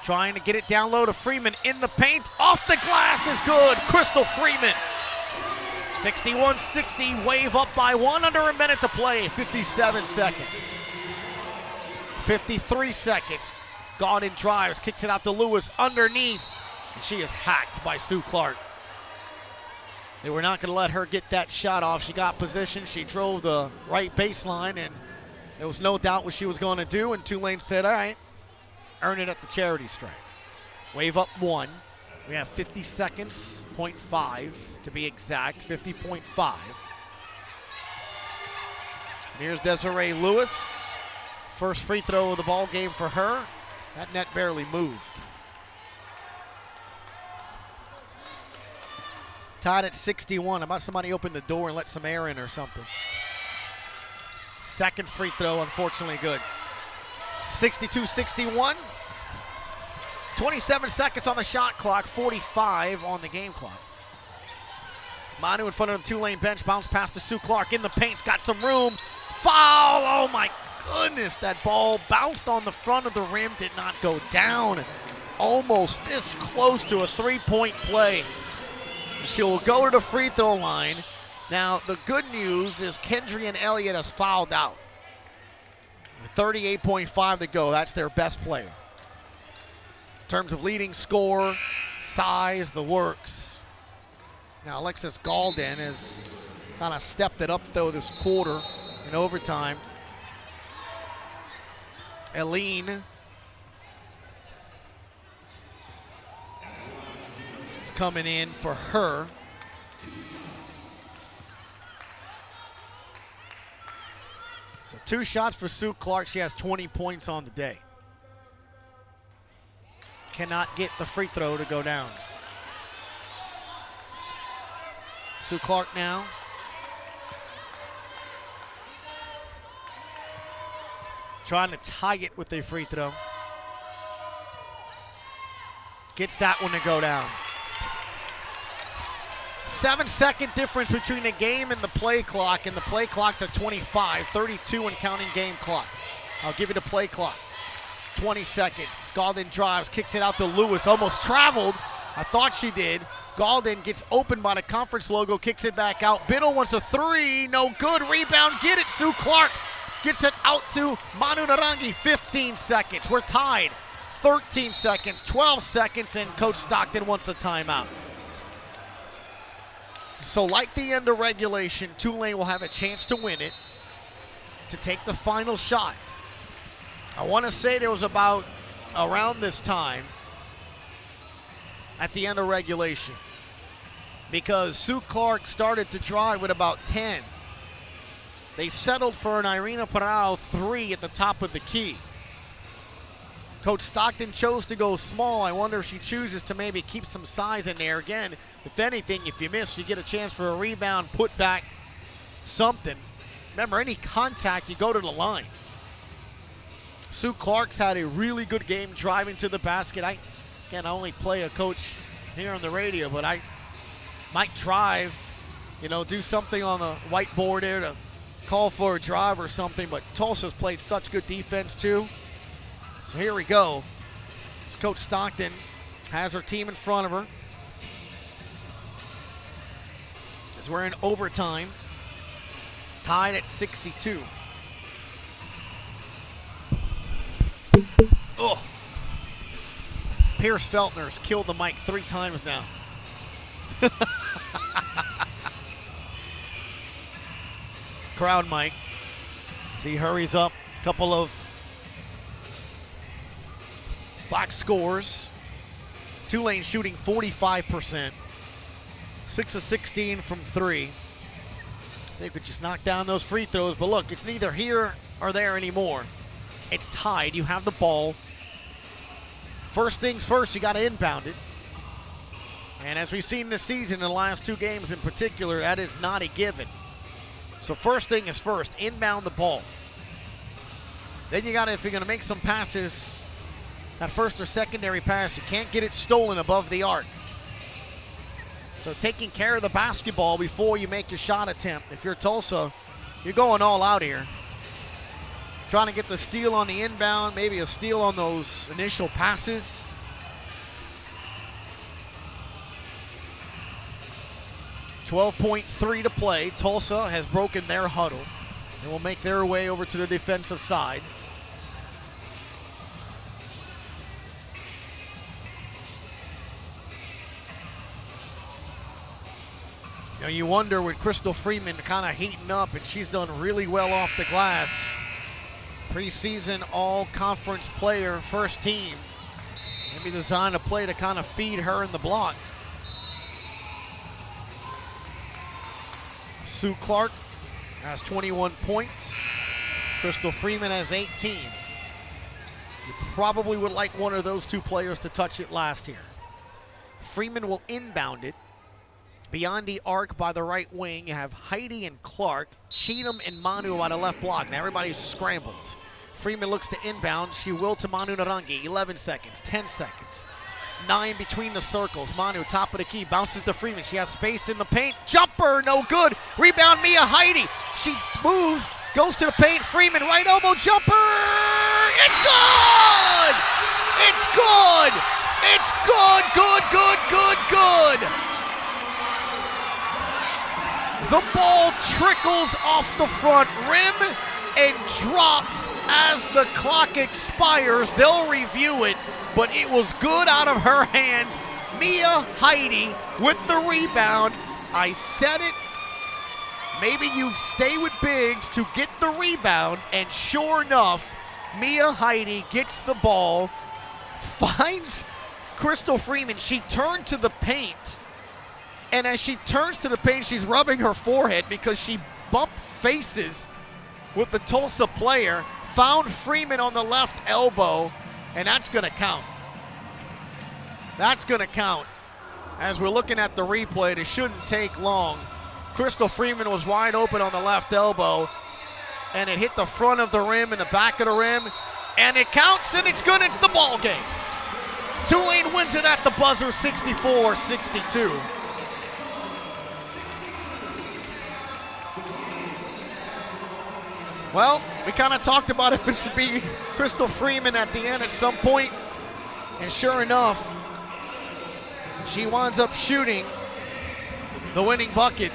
Trying to get it down low to Freeman in the paint. Off the glass is good. Krystal Freeman. 61-60, Wave up by one, under a minute to play. 57 seconds. 53 seconds. Golden drives, kicks it out to Lewis underneath, and she is hacked by Sue Clark. They were not going to let her get that shot off. She got position, she drove the right baseline, and there was no doubt what she was going to do, and Tulane said, all right, earn it at the charity stripe. Wave up one. We have 50 seconds, 0.5 to be exact, 50.5. Here's Desiree Lewis. First free throw of the ball game for her. That net barely moved. Tied at 61. How about somebody open the door and let some air in or something? Second free throw, unfortunately good. 62-61. 27 seconds on the shot clock, 45 on the game clock. Manu in front of the Tulane bench, bounce pass to Sue Clark in the paint's got some room. Foul! Oh my goodness, that ball bounced on the front of the rim, did not go down. Almost this close to a three-point play. She will go to the free throw line. Now, the good news is Kendrian Elliott has fouled out. 38.5 to go, that's their best player. In terms of leading score, size, the works. Now, Alexis Galden has kind of stepped it up, though, this quarter in overtime. Eileen is coming in for her. So 2 shots for Sue Clark. She has 20 points on the day. Cannot get the free throw to go down. Sue Clark now. Trying to tie it with a free throw. Gets that one to go down. 7-second difference between the game and the play clock, and the play clock's at 25, 32 and counting game clock. I'll give you the play clock. 20 seconds. Galden drives, kicks it out to Lewis, almost traveled. I thought she did. Galden gets opened by the conference logo, kicks it back out. Biddle wants a three, no good. Rebound, get it. Sue Clark gets it out to Manu Narangi. 15 seconds. We're tied. 13 seconds, 12 seconds, and Coach Stockton wants a timeout. So like the end of regulation, Tulane will have a chance to win it, to take the final shot. I want to say there was about around this time at the end of regulation, because Sue Clark started to drive with about 10. They settled for an Irina Parao 3 at the top of the key. Coach Stockton chose to go small. I wonder if she chooses to maybe keep some size in there. Again, if anything, if you miss, you get a chance for a rebound, put back, something. Remember, any contact, you go to the line. Sue Clark's had a really good game driving to the basket. I only play a coach here on the radio, but I might drive, do something on the whiteboard there to call for a drive or something. But Tulsa's played such good defense too. So here we go. As Coach Stockton has her team in front of her. As we're in overtime, tied at 62. Oh. Pierce Feltner's killed the mic 3 times now. Crowd mic. As he hurries up. Couple of box scores. Tulane shooting 45%. 6 of 16 from 3. They could just knock down those free throws, but look, it's neither here or there anymore. It's tied. You have the ball. First things first, you got to inbound it. And as we've seen this season in the last 2 games in particular, that is not a given. So first thing is first, inbound the ball. Then you got to, if you're going to make some passes, that first or secondary pass, you can't get it stolen above the arc. So taking care of the basketball before you make your shot attempt. If you're Tulsa, you're going all out here. Trying to get the steal on the inbound, maybe a steal on those initial passes. .3 to play. Tulsa has broken their huddle and will make their way over to the defensive side. You wonder with Krystal Freeman kind of heating up, and she's done really well off the glass. Preseason all-conference player, first team. Maybe designed a play to kind of feed her in the block. Sue Clark has 21 points. Krystal Freeman has 18. You probably would like one of those two players to touch it last here. Freeman will inbound it. Beyond the arc by the right wing, you have Heidi and Clark, Cheatham and Manu by the left block. Now everybody scrambles. Freeman looks to inbound. She will to Manu Narangi. 11 seconds, 10 seconds. 9 between the circles. Manu, top of the key, bounces to Freeman. She has space in the paint. Jumper, no good. Rebound, Mia Heidi. She moves, goes to the paint. Freeman, right elbow jumper. It's good! It's good! It's good, good, good, good, good. The ball trickles off the front rim and drops as the clock expires. They'll review it, but it was good out of her hands. Mia Heidi with the rebound. I said it. Maybe you stay with bigs to get the rebound, and sure enough, Mia Heidi gets the ball, finds Krystal Freeman. She turned to the paint, and as she turns to the paint, she's rubbing her forehead because she bumped faces with the Tulsa player, found Freeman on the left elbow, and that's going to count. That's going to count. As we're looking at the replay, it shouldn't take long. Krystal Freeman was wide open on the left elbow, and it hit the front of the rim and the back of the rim, and it counts, and it's good. It's the ball game. Tulane wins it at the buzzer, 64-62. Well, we kind of talked about if it should be Krystal Freeman at the end at some point, and sure enough, she winds up shooting the winning bucket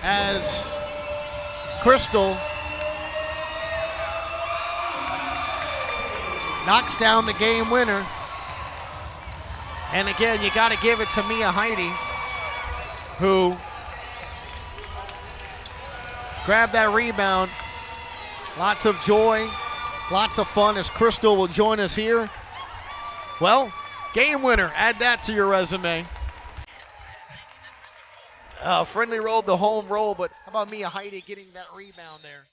as Krystal knocks down the game winner. And again, you got to give it to Mia Heidi, who grabbed that rebound. Lots of joy, lots of fun as Krystal will join us here. Well, game winner, add that to your resume. Friendly rolled the home roll, but how about Mia Heidi getting that rebound there?